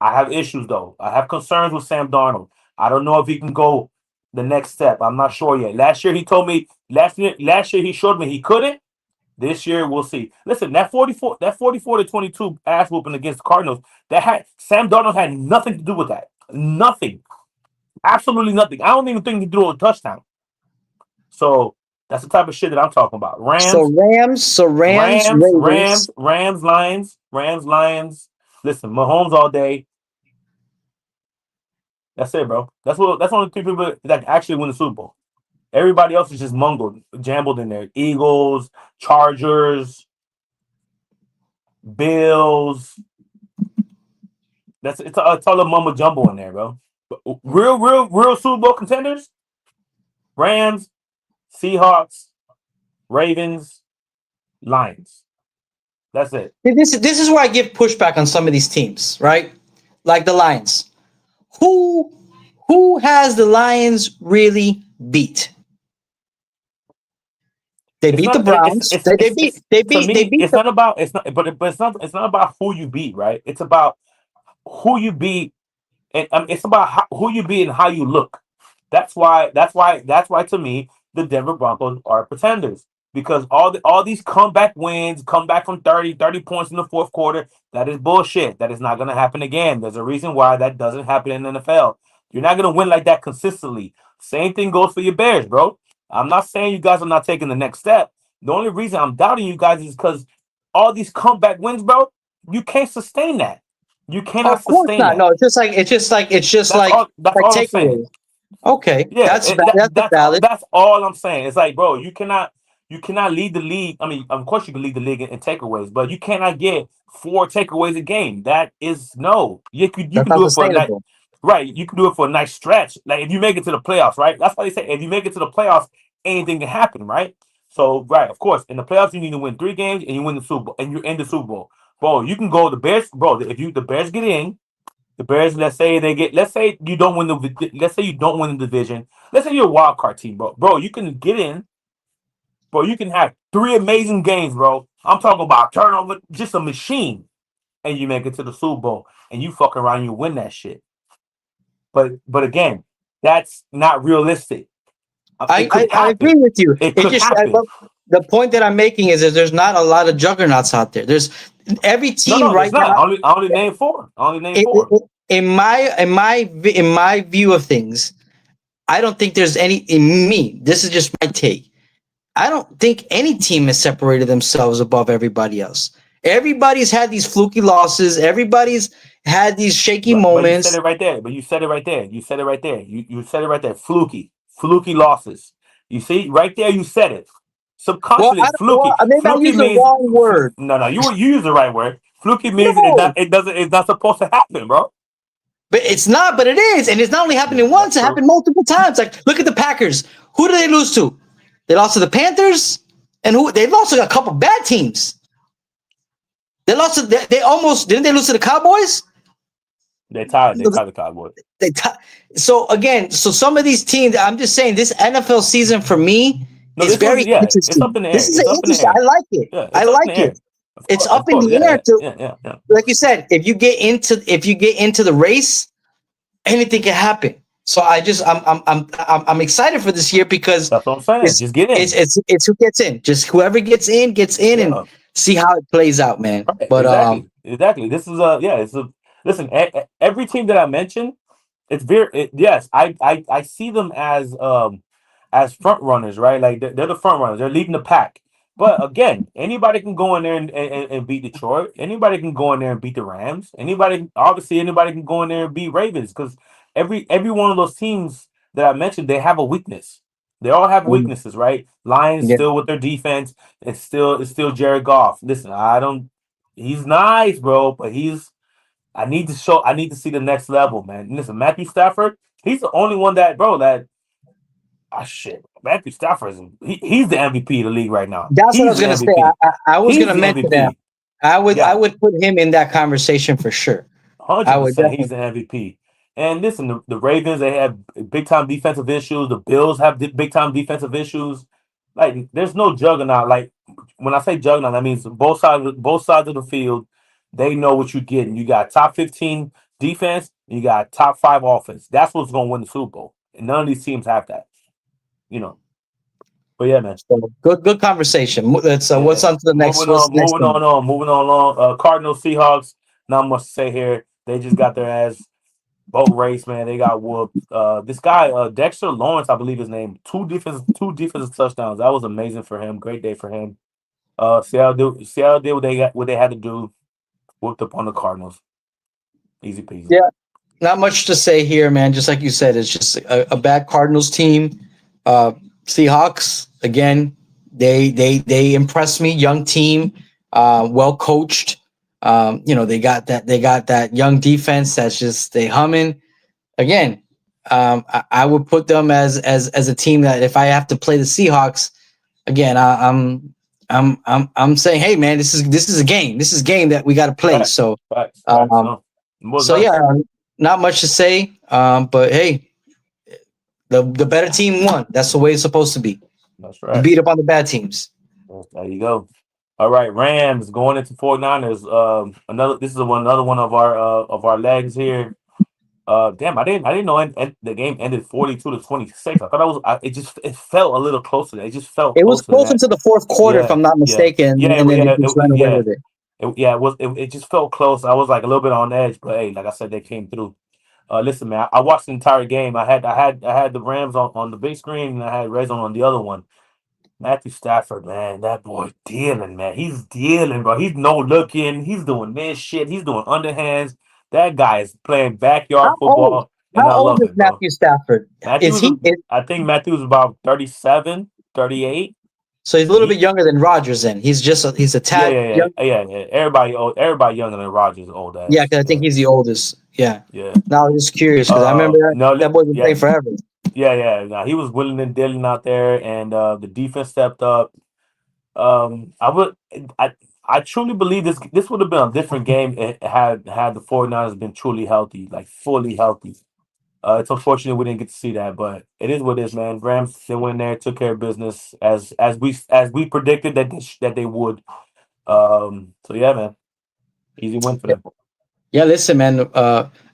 I have issues though. I have concerns with Sam Darnold. I don't know if he can go the next step. I'm not sure yet. Last year he told me last year he showed me he couldn't. This year we'll see. Listen, that 44-22 ass whooping against the Cardinals, that had Sam Darnold had nothing to do with that. Nothing. Absolutely nothing. I don't even think he threw a touchdown. So that's the type of shit that I'm talking about. Rams, Ravens. Lions. Listen, Mahomes all day. That's it, bro. That's only two people that actually win the Super Bowl. Everybody else is just jambled in there. Eagles, Chargers, Bills. It's all a mumbo jumbo in there, bro. Real Super Bowl contenders: Rams, Seahawks, Ravens, Lions. That's it. This is where I give pushback on some of these teams, right? Like the Lions. Who has the Lions really beat? They beat the Browns. They beat it's not about who you beat, right? It's about who you beat, and it's about who you beat and how you look. That's why to me the Denver Broncos are pretenders, because all these comeback wins, come back from 30 points in the fourth quarter, that is bullshit. That is not going to happen again. There's a reason why that doesn't happen in the NFL. You're not going to win like that consistently. Same thing goes for your Bears, bro. I'm not saying you guys are not taking the next step. The only reason I'm doubting you guys is because all these comeback wins, bro, you can't sustain that. You cannot Of course sustain not. that. No, it's just like That's all I'm saying. takeaways. Okay, Yeah, that's valid. that's all I'm saying. It's like, bro, you cannot lead the league. I mean, of course you can lead the league in takeaways, but you cannot get 4 takeaways a game. That is no. You can That's not do it for a night. sustainable. Right, you can do it for a nice stretch. Like if you make it to the playoffs, right? That's why they say if you make it to the playoffs, anything can happen, right? So, right, of course, in the playoffs you need to win 3 games and you win the Super Bowl and you're in the Super Bowl. Bro, you can go the Bears, bro. If the Bears get in, the Bears, let's say you don't win the division. Let's say you're a wild card team, bro. Bro, you can get in, bro. You can have 3 amazing games, bro. I'm talking about turnover, just a machine, and you make it to the Super Bowl and you fuck around, you win that shit. But again, that's not realistic. I agree with you. It could happen. The point that I'm making is that there's not a lot of juggernauts out there. There's every team right now. I only name 4. In my view of things, I don't think there's any. In me, this is just my take. I don't think any team has separated themselves above everybody else. Everybody's had these fluky losses. Everybody's had these shaky But you moments. said it right there. But you said it right there. You said it right there. You said it right there. Fluky losses. You see right there. You said it. Well, Subconsciously, fluky. maybe I Fluky used the means wrong word. no. You use the right word. Fluky means No, it doesn't. It's not supposed to happen, bro. but it's not. But it is, and it's not only happening once; it True. happened multiple times. Like, look at the Packers. Who did they lose to? They lost to the Panthers, and who they lost to a couple bad teams. They lost to. They almost didn't. They lose to the Cowboys. They tied the Cowboys. So again, so some of these teams, I'm just saying, this NFL season for me is very interesting. It's up in the air. This is It's up in the interesting. air. I like it. Yeah, I like it. It's up in the air too. Yeah. Like you said, if you get into the race, anything can happen. So I'm excited for this year because That's what I'm saying. Just get in. It's who gets in. Just whoever gets in, and see how it plays out, man. Right, But exactly. This is listen. Every team that I mentioned, it's yes. I see them as front runners, right? Like they're the front runners. They're leading the pack. But again, anybody can go in there and beat Detroit. Anybody can go in there and beat the Rams. Anybody can go in there and beat Ravens because every one of those teams that I mentioned, they have a weakness. They all have weaknesses, right? Lions Yeah. still with their defense. It's still Jared Goff. Listen, he's nice, bro, but I need to see the next level, man. Listen, Matthew Stafford, he's the only one shit. Matthew Stafford he's the MVP of the league right now. That's what I was gonna say. I was gonna mention that. I would put him in that conversation for sure. 100%. He's the MVP. And listen, the Ravens, they have big time defensive issues. The Bills have big time defensive issues. Like, there's no juggernaut. Like, when I say juggernaut, that means both sides of the field, they know what you're getting. You got top 15 defense, you got top 5 offense. That's what's going to win the Super Bowl. And none of these teams have that. But yeah, man. So good conversation. What's on to the next? Moving on. Cardinals, Seahawks. Not much to say here. They just got their ass boat race, man. They got whooped. This guy, Dexter Lawrence, I believe his name. Two defensive touchdowns. That was amazing for him. Great day for him. Seattle did what they had to do. Whooped up on the Cardinals. Easy peasy. Yeah, not much to say here, man. Just like you said, it's just a bad Cardinals team. Seahawks again. They impressed me. Young team, well coached. They got that young defense that's just they humming. Again, I would put them as a team that if I have to play the Seahawks, again, I'm saying, hey man, this is a game. This is a game that we got to play. Right. So, Right. Yeah, not much to say. But hey, the better team won. That's the way it's supposed to be. That's right. You beat up on the bad teams. There you go. All right, Rams going into 49ers. Another one of our legs here. Damn, I didn't know the game ended 42-26. I thought it felt a little closer. It just felt. It was closer to the fourth quarter, if I'm not mistaken. And then they just ran away with it. It just felt close. I was like a little bit on edge, but hey, like I said, they came through. Listen, man, I watched the entire game. I had the Rams on the big screen, and I had Red Zone on the other one. Matthew Stafford, man, that boy dealing, man. He's dealing, bro. He's no looking. He's doing this shit. He's doing underhands. That guy is playing backyard football. How old is Matthew Stafford? I think Matthew's about 37, 38. So he's a little bit younger than Rodgers. Then he's a tad. Yeah. Everybody younger than Rodgers is old. Yeah, because I think he's the oldest. Yeah. Now I'm just curious because I remember that boy been playing forever. Yeah. No, he was willing and dealing out there, and the defense stepped up. I truly believe this would have been a different game had the 49ers been truly healthy, like fully healthy. It's unfortunate we didn't get to see that, but it is what it is, man. Rams, they went in there, took care of business as we predicted that they would. So yeah, man, easy win for them. Yeah, listen, man.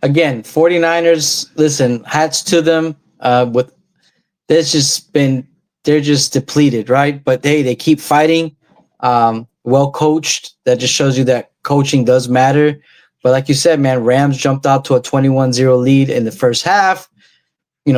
Again, 49ers. Listen, hats to them. They're just depleted, right? But they keep fighting. Well coached. That just shows you that coaching does matter. But like you said, man, Rams jumped out to a 21-0 lead in the first half.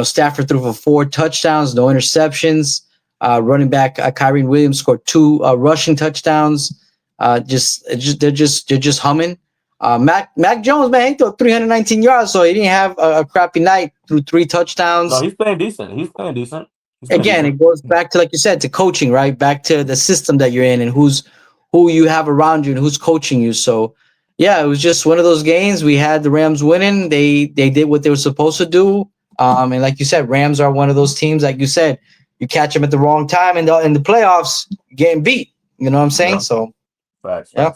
Stafford threw for 4 touchdowns, no interceptions. Running back Kyren Williams scored 2 rushing touchdowns. They're just humming. Mac Jones, man, he threw 319 yards, so he didn't have a crappy night. Threw 3 No, touchdowns. he's playing decent. He's playing decent. He's playing Again, decent. it goes back to, like you said, to coaching, right? Back to the system that you're in and who you have around you and who's coaching you. So yeah, it was just one of those games. We had the Rams winning. They did what they were supposed to do. And like you said, Rams are one of those teams. Like you said, you catch them at the wrong time in the playoffs, getting beat. You know what I'm saying? Yeah. So Facts. yeah,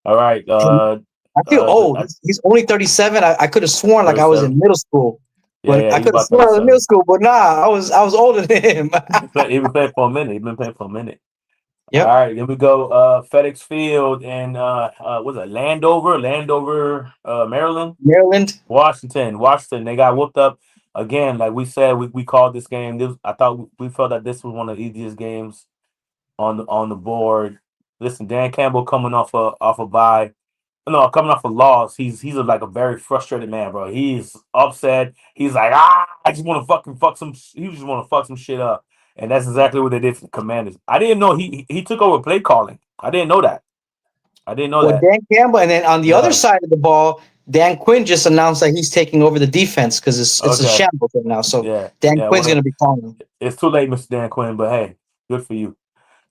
All right. I feel old. He's only 37. I could have sworn like I was in 37. middle school. But Yeah, I he's could have about sworn I was in 37. middle school. But nah, I was older than him. He been playing for a minute. He's been playing for a minute. All Yep. right, then we go FedEx Field and what's it, Landover, Maryland, Maryland. Washington. They got whooped up again. Like we said, we called this game. I thought we felt that this was one of the easiest games on the board. Listen, Dan Campbell coming off a bye. No, coming off a loss. Like a very frustrated man, bro. He's upset. He's like, I just want to fucking fuck some. He just want to fuck some shit up, and that's exactly what they did for the Commanders. I didn't know he took over play calling. I didn't know that. Well, Dan Campbell, and then on the other Yeah. side of the ball, Dan Quinn just announced that he's taking over the defense because it's a Okay. shambles right now. So Yeah. Dan Yeah. Quinn's going to be calling him. It's too late, Mr. Dan Quinn, but hey, good for you.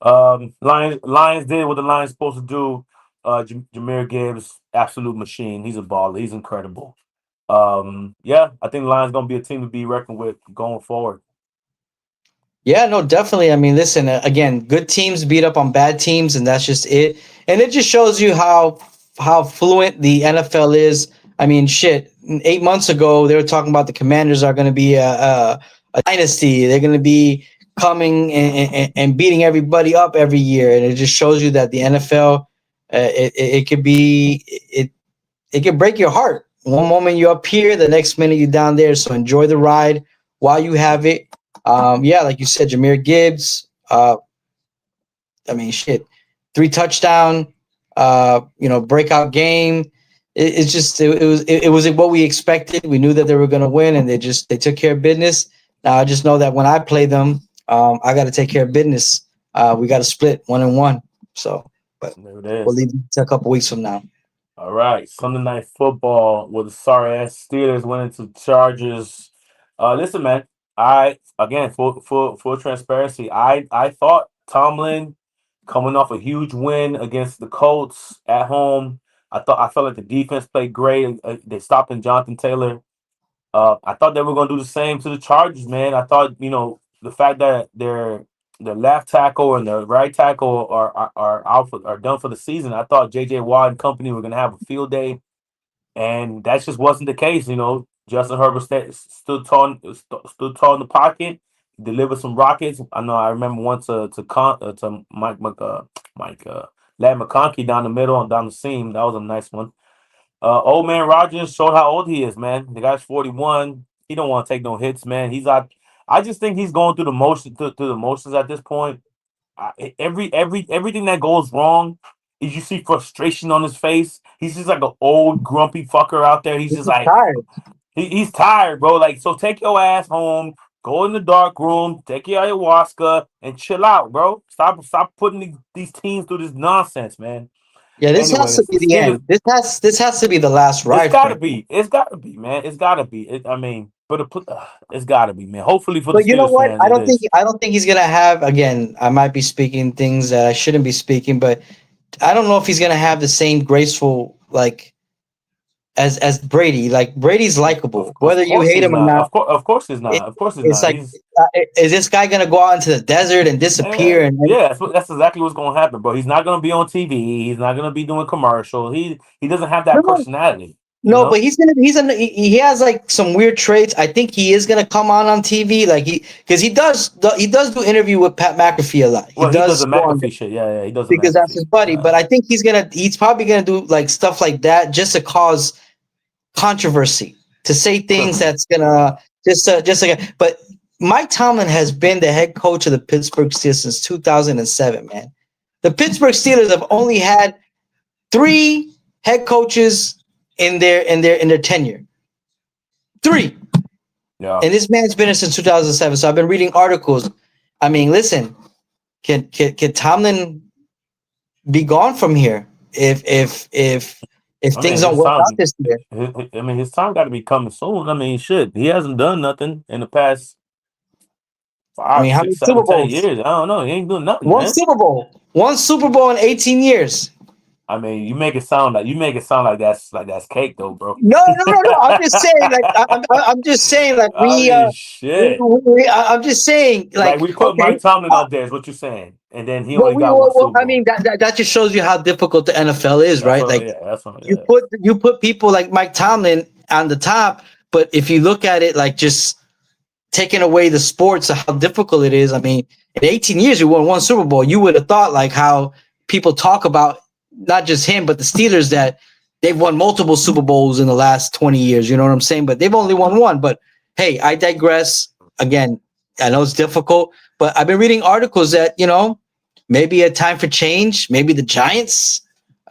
Lions did what the Lions supposed to do. Jameer Gibbs, absolute machine. He's a baller. He's incredible. Yeah, I think the Lions gonna be a team to be reckoned with going forward. Yeah, no, definitely. I mean, listen, again, good teams beat up on bad teams, and that's just it. And it just shows you how fluent the NFL is. I mean, shit. 8 months ago, they were talking about the Commanders are going to be a dynasty. They're going to be coming and beating everybody up every year, and it just shows you that the NFL, it could be it can break your heart. One moment you're up here, the next minute you're down there. So enjoy the ride while you have it. Yeah, like you said, Jameer Gibbs. I mean, shit, 3 touchdown. Breakout game. It was what we expected. We knew that they were going to win, and they took care of business. Now I just know that when I play them, I got to take care of business. We got to split 1-1. So, but we'll leave it to a couple weeks from now. All right, Sunday Night Football with the sorry ass Steelers winning to Chargers. Listen, man. Full transparency. I thought Tomlin coming off a huge win against the Colts at home. I felt like the defense played great. They stopped in Jonathan Taylor. I thought they were going to do the same to the Chargers, man. I thought the fact that their left tackle and their right tackle are done for the season. I thought J.J. Watt and company were going to have a field day, and that just wasn't the case. Justin Herbert stood tall in the pocket, delivered some rockets. I remember one to Lad McConkey down the middle and down the seam. That was a nice one. Old man Rodgers showed how old he is, man. The guy's 41. He don't want to take no hits, man. He's out. I just think he's going through the motions at this point. Everything that goes wrong is you see frustration on his face. He's just like an old grumpy fucker out there. He's just like tired. He's tired, bro. Like, so take your ass home, go in the dark room, take your ayahuasca, and chill out, bro. Stop putting these teams through this nonsense, man. Yeah, this has to be the end. This has to be the last ride. It's gotta be. It's gotta be, man. It's gotta be. It's gotta be, man. Hopefully for the Steelers you know what? fans, I don't think he's gonna have. Again, I might be speaking things that I shouldn't be speaking, but I don't know if he's gonna have the same graceful as Brady. Like Brady's likable, whether you hate him or not. Of course he's not. Of course he's not. Is this guy gonna go out into the desert and disappear? That's exactly what's gonna happen, bro. He's not gonna be on TV. He's not gonna be doing commercials. He doesn't have that personality. No, but he has like some weird traits. I think he is gonna come on TV, like because he does do interview with Pat McAfee a lot. He does the McAfee shit. Yeah, he does because that's his buddy. But I think he's probably gonna do like stuff like that just to cause controversy, to say things that's gonna just like. But Mike Tomlin has been the head coach of the Pittsburgh Steelers since 2007. Man, the Pittsburgh Steelers have only had 3 head coaches in their tenure. 3. Yeah. And this man's been there since 2007. So I've been reading articles. I mean, listen, can Tomlin be gone from here if if I things mean, don't his work out time. this year. His time got to be coming soon. I mean, shit, he hasn't done nothing in the past I five, mean, how many six, Super seven, 10 Bowls? years. I don't know. He ain't doing nothing, One man. Super Bowl. One Super Bowl in 18 years. I mean, you make it sound like that's cake, though, bro. No, no, no, no. I'm just saying, like, I'm just saying, like, I mean, shit. I'm just saying, Like like, we put okay, Mike Tomlin uh, up there, is what you're saying, and then he only got one well, Super I Bowl. mean, that just shows you how difficult the NFL is, That's right? what. Like, Yeah, that's what. you Yeah. put people like Mike Tomlin on the top, but if you look at it, like, just taking away the sports, how difficult it is. I mean, in 18 years, you won one Super Bowl. You would have thought, like, how people talk about not just him, but the Steelers, that they've won multiple Super Bowls in the last 20 years. You know what I'm saying? But they've only won one. But hey, I digress. Again, I know it's difficult, but I've been reading articles that, maybe a time for change. Maybe the Giants.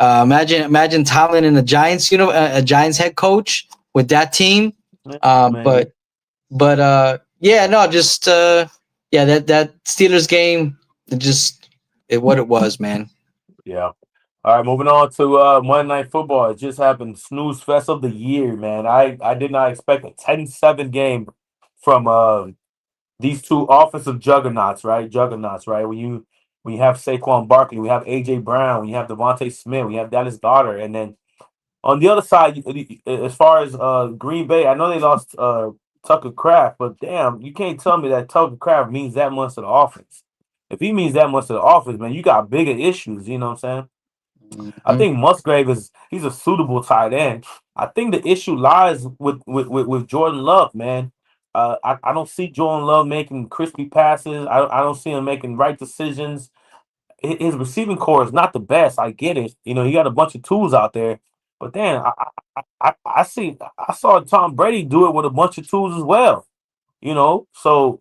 Imagine Tomlin and the Giants. A Giants head coach with that team. Maybe. But yeah, no, just yeah, that Steelers game, what it was, man. Yeah. All right, moving on to Monday Night Football. It just happened. Snooze fest of the year, man. I did not expect a 10-7 game from these two offensive juggernauts, right? Juggernauts, right? When you have Saquon Barkley, we have AJ Brown, when you have Devontae Smith, we have Dallas Goedert, and then on the other side, as far as Green Bay, I know they lost Tucker Kraft, but damn, you can't tell me that Tucker Kraft means that much to the offense. If he means that much to the offense, man, you got bigger issues. You know what I'm saying? I Mhm. think Musgrave he's a suitable tight end. I think the issue lies with Jordan Love, man. I don't see Jordan Love making crispy passes. I don't see him making right decisions. His receiving core is not the best. I get it. He got a bunch of tools out there, but then I saw Tom Brady do it with a bunch of tools as well. So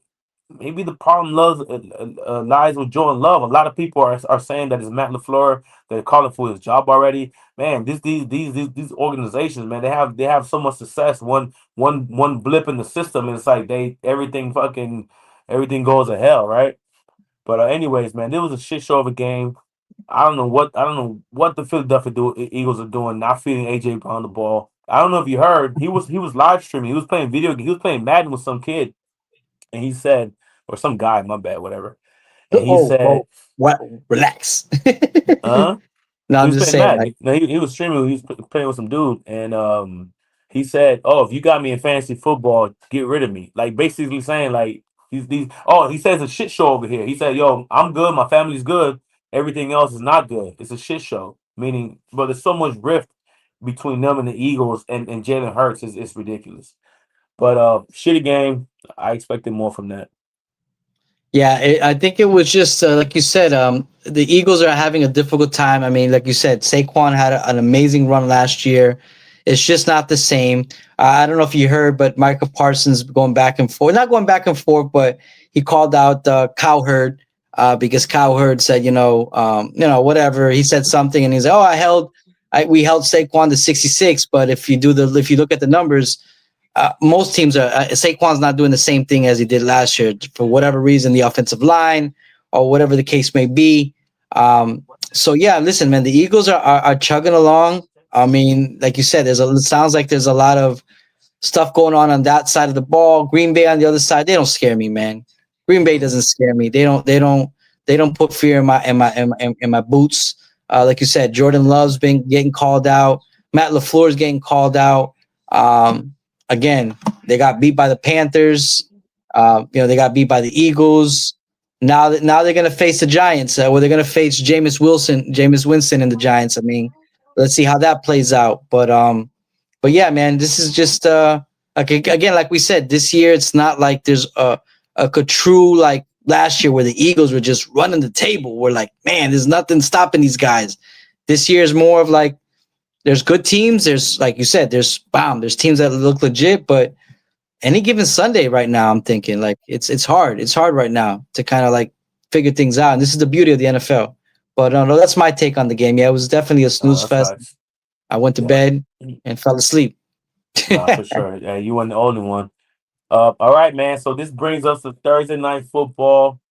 maybe the problem lies with Jordan Love. A lot of people are saying that it's Matt LaFleur. They're calling for his job already. Man, these organizations, man, they have so much success. One blip in the system, and it's like everything goes to hell, right? But anyways, man, it was a shit show of a game. I don't know what the Eagles are doing, not feeding AJ Brown the ball. I don't know if you heard, he was live streaming. He was playing he was playing Madden with some kid, and he said, or some guy, my bad, whatever. And he Oh, said, well, what? Relax. "Huh?" No, He I'm was just playing saying, Madden. like, He was streaming. He was playing with some dude, and he said, "Oh, if you got me in fantasy football, get rid of me." Like basically saying, like these. Oh, he says a shit show over here. He said, "Yo, I'm good. My family's good. Everything else is not good. It's a shit show." Meaning, but there's so much rift between them and the Eagles and Jalen Hurts is ridiculous. But shitty game. I expected more from that. yeah, I think it was just like you said. The Eagles are having a difficult time. I mean, like you said, Saquon had an amazing run last year. It's just not the same. I don't know if you heard, but Michael Parsons going back and forth, not going back and forth, but he called out Cowherd because Cowherd said, whatever. He said something, and he's like, "Oh, we held Saquon to 66." But if you look at the numbers, most teams are Saquon's not doing the same thing as he did last year for whatever reason, the offensive line or whatever the case may be. So yeah, listen, man, the Eagles are chugging along. I mean, like you said, it sounds like there's a lot of stuff going on that side of the ball. Green Bay on the other side, they don't scare me, man. Green Bay doesn't scare me. They don't put fear in my boots. Like you said, Jordan Love's been getting called out. Matt LaFleur's getting called out. Um, Again, they got beat by the Panthers. They got beat by the Eagles. Now they're gonna face the Giants. Where they're gonna face Jameis Winston, and the Giants. I mean, let's see how that plays out. But yeah, man, this is just like again, like we said, this year it's not like there's a true like last year where the Eagles were just running the table. We're like, man, there's nothing stopping these guys. This year is more of like there's good teams. There's like you said, there's teams that look legit, but any given Sunday right now, I'm thinking like it's hard. It's hard right now to kind of like figure things out. And this is the beauty of the NFL. But no, that's my take on the game. Yeah, it was definitely a snooze That's fest. facts. I went to Yeah. bed and fell asleep. Nah, for sure. Yeah, you weren't the only one. All right, man. So this brings us to Thursday night football,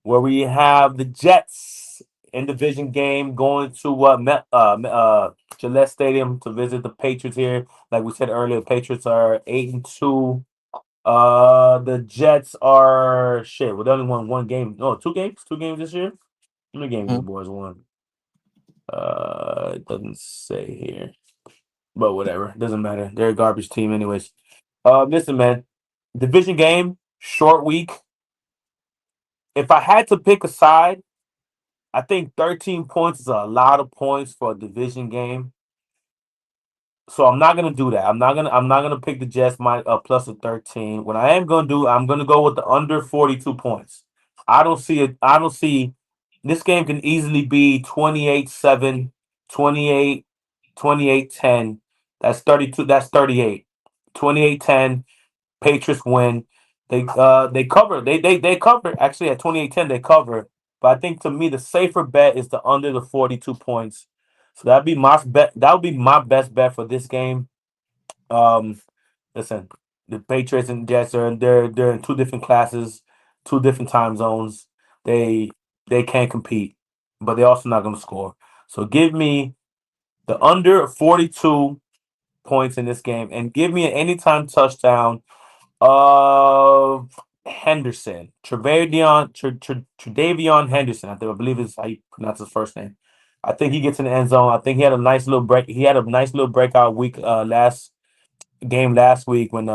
where we have the Jets in division game, going to Gillette Stadium to visit the Patriots here. Like we said earlier, Patriots are 8-2. The Jets are shit. Well, they only won one game. No, two games. Two games this year. How many games the Mhm. boys won? It doesn't say here, but whatever. Doesn't matter. They're a garbage team, anyways. Listen, man. Division game, short week. If I had to pick a side, I think 13 points is a lot of points for a division game. So I'm not gonna do that. I'm not gonna pick the Jets plus a 13. What I am gonna do, I'm gonna go with the under 42 points. I don't see this game can easily be 28-7, 28, 28-10. That's 32, that's 38. 28-10, Patriots win. They cover. They cover. Actually at 28-10 they cover. But I think to me the safer bet is the under the 42 points. So that'd be my bet. That would be my best bet for this game. Um, Listen, the Patriots and Jets they're in two different classes, two different time zones. They they can't compete, but they're also not going to score. So give me the under 42 points in this game, and give me an anytime touchdown of Henderson, Tredavion Henderson. I believe is how you pronounce his first name. I think he gets in the end zone. I think he had a nice little break. He had a nice little breakout week last week when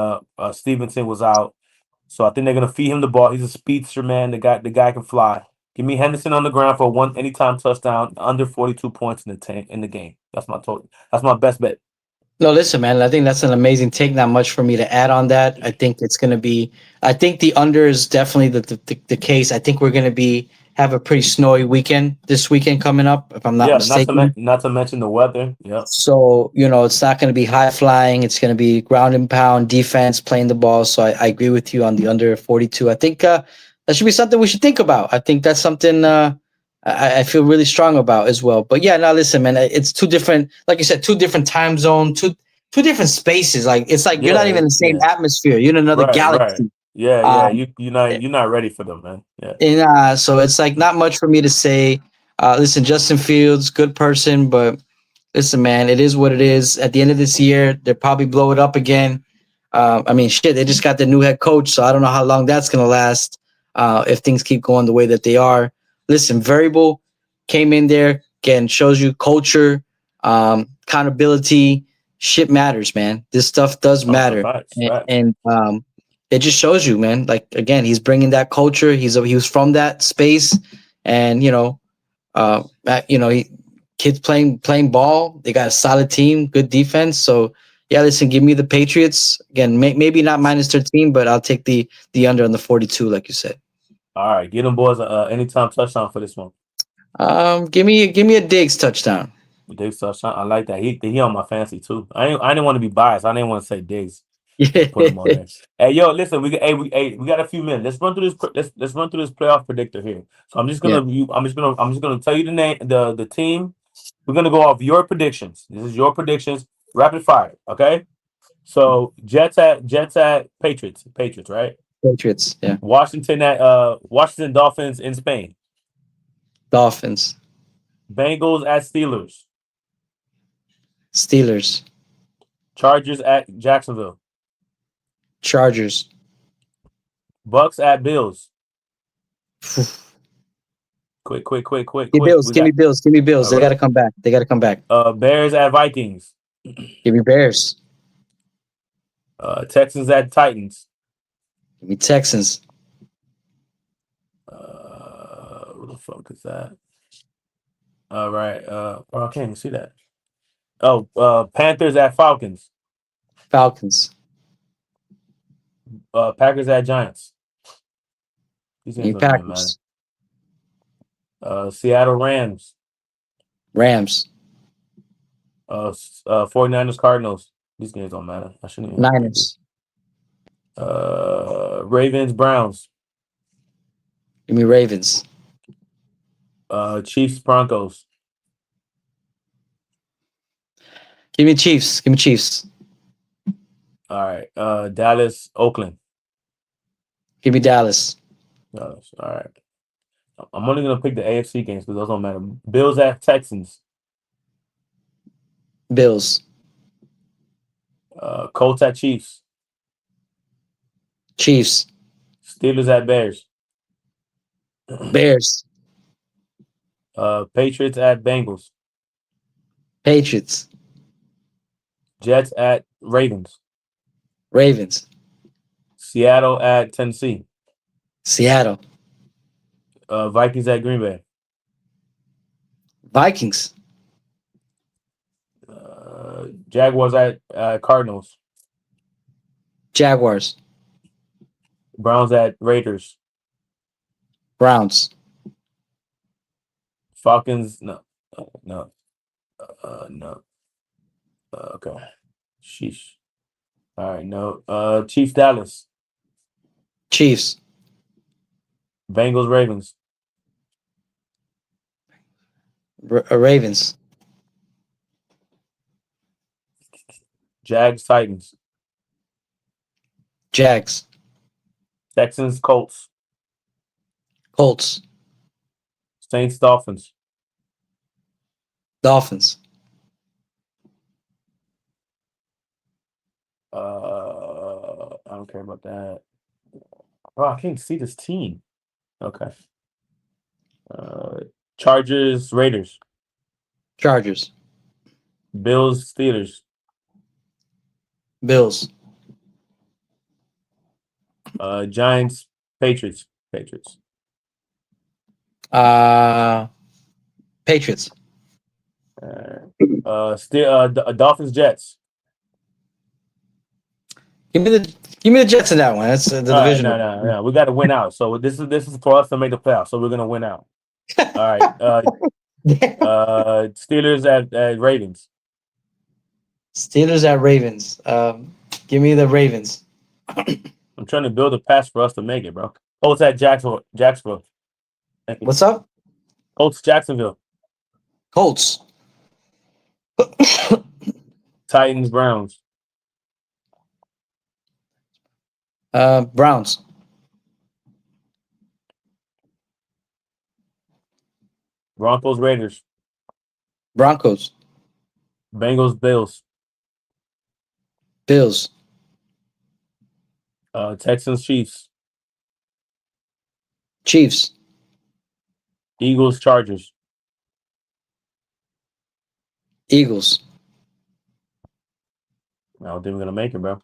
Stevenson was out. So I think they're gonna feed him the ball. He's a speedster, man. The guy can fly. Give me Henderson on the ground for one anytime touchdown, under 42 points in the game. That's my total. That's my best bet. No, listen, man. I think that's an amazing take. Not much for me to add on that. I think it's going to be. I think the under is definitely the case. I think we're going to have a pretty snowy weekend this weekend coming up, if I'm not Yeah, not to mistaken. not to mention the weather. Yep. So it's not going to be high flying. It's going to be ground and pound defense playing the ball. So I agree with you on the under 42. I think that should be something we should think about. I think that's something I feel really strong about as well. But yeah, now listen, man, it's two different, like you said, two different time zone, two different spaces. Like it's like you're not even in Yeah, the same yeah. atmosphere. You're in another Right, right. galaxy. Yeah, yeah. Um, You're not ready for them, man. Yeah. and so it's like not much for me to say. Listen, Justin Fields, good person, but listen, man, it is what it is. At the end of this year, they'll probably blow it up again. I mean, shit, they just got the new head coach, so I don't know how long that's gonna last if things keep going the way that they are. Listen, Variable came in there again, shows you culture, accountability. Shit matters, man. This stuff does Oh, no, matter, facts, and, facts. and it just shows you, man. Like again, he's bringing that culture. He was from that space, and kids playing ball. They got a solid team, good defense. So yeah, listen, give me the Patriots again. Maybe not minus 13, but I'll take the under on the 42, like you said. All right, get them boys anytime touchdown for this one. Give me a Diggs touchdown. Diggs touchdown. I like that. He on my fancy too. I didn't want to be biased. I didn't want to say Diggs. Yeah, Put him on there. Hey, yo, listen. We got a few minutes. Let's run through this. Let's run through this playoff predictor here. So yeah. I'm just gonna tell you the name, the team. We're gonna go off your predictions. This is your predictions, rapid fire. Okay. So Jets at Patriots, right? Patriots. Yeah, Washington Dolphins in Spain. Dolphins, Bengals at Steelers. Steelers, Chargers at Jacksonville. Chargers. Bucks at Bills. Give Quick, quick, quick, quick, me quick. Bills. We Give me got Bills. Give me Bills. all They got right. to come back. They got to come back. Bears at Vikings. Give me Bears. Texans at Titans. Give me Texans. What the fuck is that? All right. I can't even see that. Oh, Panthers at Falcons. Falcons. Packers at Giants. These Give games me don't even matter. Packers. Seattle Rams. Rams. 49ers Cardinals. These games don't matter. I shouldn't even have to pick these. Niners. Ravens Browns. Give me Ravens. Chiefs Broncos. Give me Chiefs. Give me Chiefs. All right. Dallas Oakland. Give me Dallas. Dallas. All right. I'm only gonna pick the AFC games because those don't matter. Bills at Texans. Bills. Colts at Chiefs. Chiefs. Steelers at Bears. Bears. Patriots at Bengals. Patriots. Jets at Ravens. Ravens. Seattle at Tennessee. Seattle. Vikings at Green Bay. Vikings. Jaguars at Cardinals. Jaguars. Browns at Raiders. Browns. Falcons. No. Okay. Sheesh. All right. No. Chiefs Dallas. Chiefs. Bengals Ravens. Ravens. Jags Titans. Jags. Texans Colts. Colts. Saints Dolphins. Dolphins. I don't care about that. Oh, I can't see this team. Okay. Chargers Raiders. Chargers. Bills Steelers. Bills. Giants Patriots. Patriots. Dolphins Jets. Give me the Jets in that one. That's the All right, division. no. We got to win out. So this is for us to make the playoffs. So we're gonna win out. All right. Steelers at Ravens. Steelers at Ravens. Give me the Ravens. I'm trying to build a pass for us to make it, bro. Colts at Jacksonville. Thank you. What's up? Colts Jacksonville. Colts. Titans Browns. Browns. Broncos Raiders. Broncos. Bengals Bills. Bills. Texans Chiefs. Chiefs. Eagles Chargers. Eagles. I don't think we're gonna make it, bro.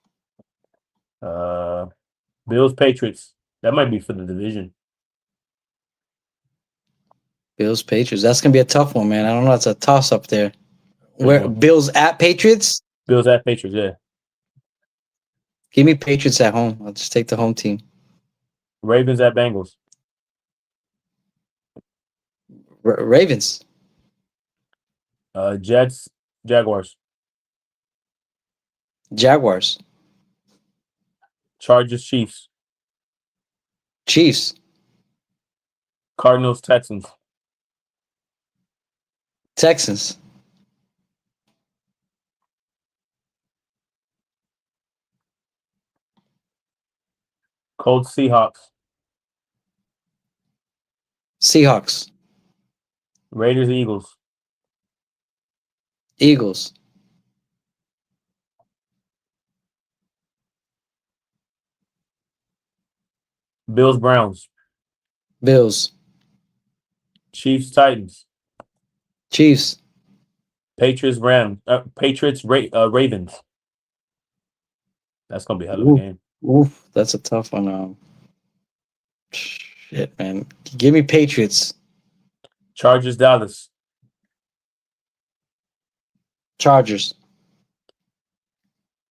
Bills Patriots. That might be for the division. Bills Patriots. That's gonna be a tough one, man. I don't know. It's a toss up there. Where Mhm. Bills at Patriots? Bills at Patriots. Yeah. Give me Patriots at home. I'll just take the home team. Ravens at Bengals. Ravens. Jets Jaguars. Jaguars. Chargers Chiefs. Chiefs. Cardinals Texans. Texans. Colts Seahawks. Seahawks. Raiders Eagles. Eagles. Bills Browns. Bills. Chiefs Titans. Chiefs. Patriots Ravens. Ravens. That's gonna be a hell of a game. Oof, that's a tough one. Shit, man. Give me Patriots. Chargers Dallas. Chargers.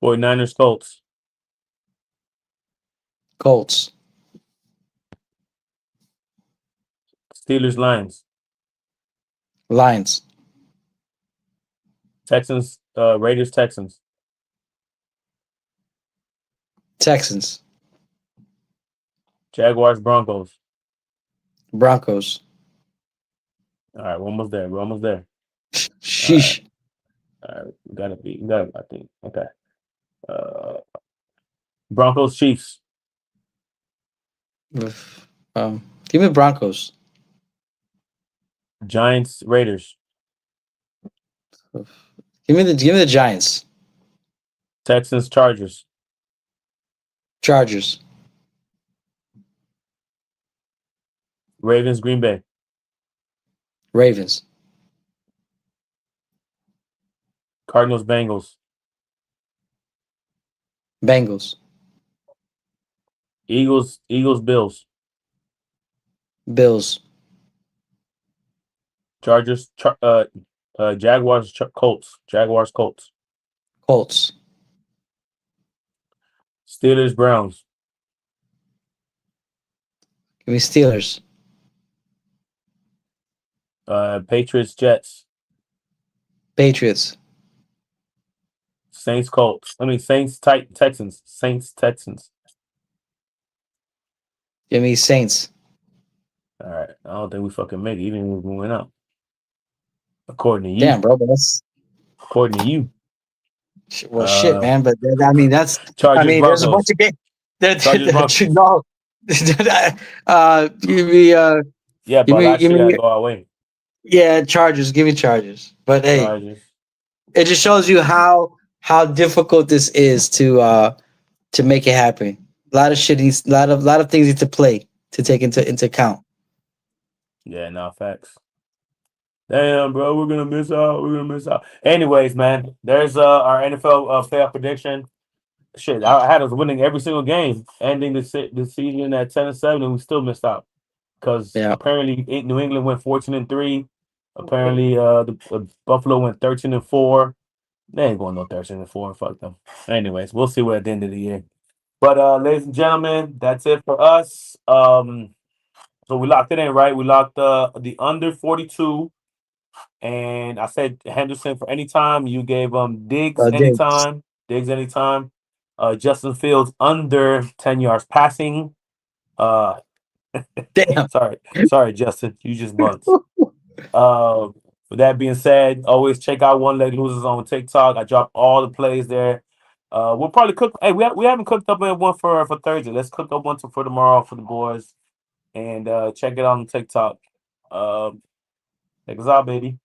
49ers Colts. Colts. Steelers Lions. Lions. Texans Raiders Texans. Texans. Jaguars Broncos. Broncos. All right, we're almost there. Sheesh. All right, we got it, I think. Okay. Broncos Chiefs. Give me Broncos. Giants, Raiders, Give me the Giants. Texans, Chargers, Chargers. Ravens, Green Bay, Ravens. Cardinals, Bengals, Bengals. Eagles, Bills, Bills. Chargers, Jaguars, Colts, Colts, Colts. Steelers, Browns, Give me Steelers. Patriots, Jets, Patriots. Saints, Texans, Saints, Texans. Give me Saints. All right, I don't think we fucking make it, even if we went up. According to you, Damn, bro. But that's according to you, well, shit, man. But I mean, that's. Chargers, I mean, there's a Broncos, bunch of games. Chargers, Broncos. No. Give me. Yeah, Give but me. last Give year me. I go our way. Yeah, Chargers. Give me Chargers. But hey, Chargers. it just shows you how difficult this is to make it happen. A lot of shit needs. A lot of things need to play to take into account. Yeah, no facts. Damn, bro, we're gonna miss out. We're gonna miss out. Anyways, man, there's our NFL playoff prediction. Shit, I had us winning every single game, ending the season at 10-7, and we still missed out because Yeah. apparently New England went 14-3. Apparently, the Buffalo went 13-4. They ain't going no 13-4. Fuck them. Anyways, we'll see what at the end of the year. But ladies and gentlemen, that's it for us. So we locked it in, right? We locked the under 42. And I said Henderson for any time. You gave Diggs Diggs. anytime. Diggs anytime. Justin Fields under 10 yards passing. Damn. Sorry, Justin. You just bugged. With that being said, always check out One Leg Losers on TikTok. I drop all the plays there. We'll probably cook. Hey, we haven't cooked up one for Thursday. Let's cook up one for tomorrow for the boys, and check it out on TikTok. Check us out, baby.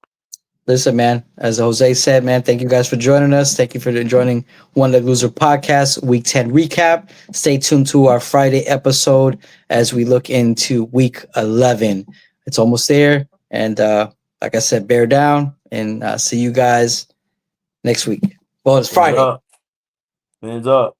Listen, man, as Jose said, man, thank you guys for joining us. Thank you for joining One Leg Loser podcast, week 10 recap. Stay tuned to our Friday episode as we look into week 11. It's almost there. And like I said, bear down and see you guys next week. Well, it's Friday. Hands up.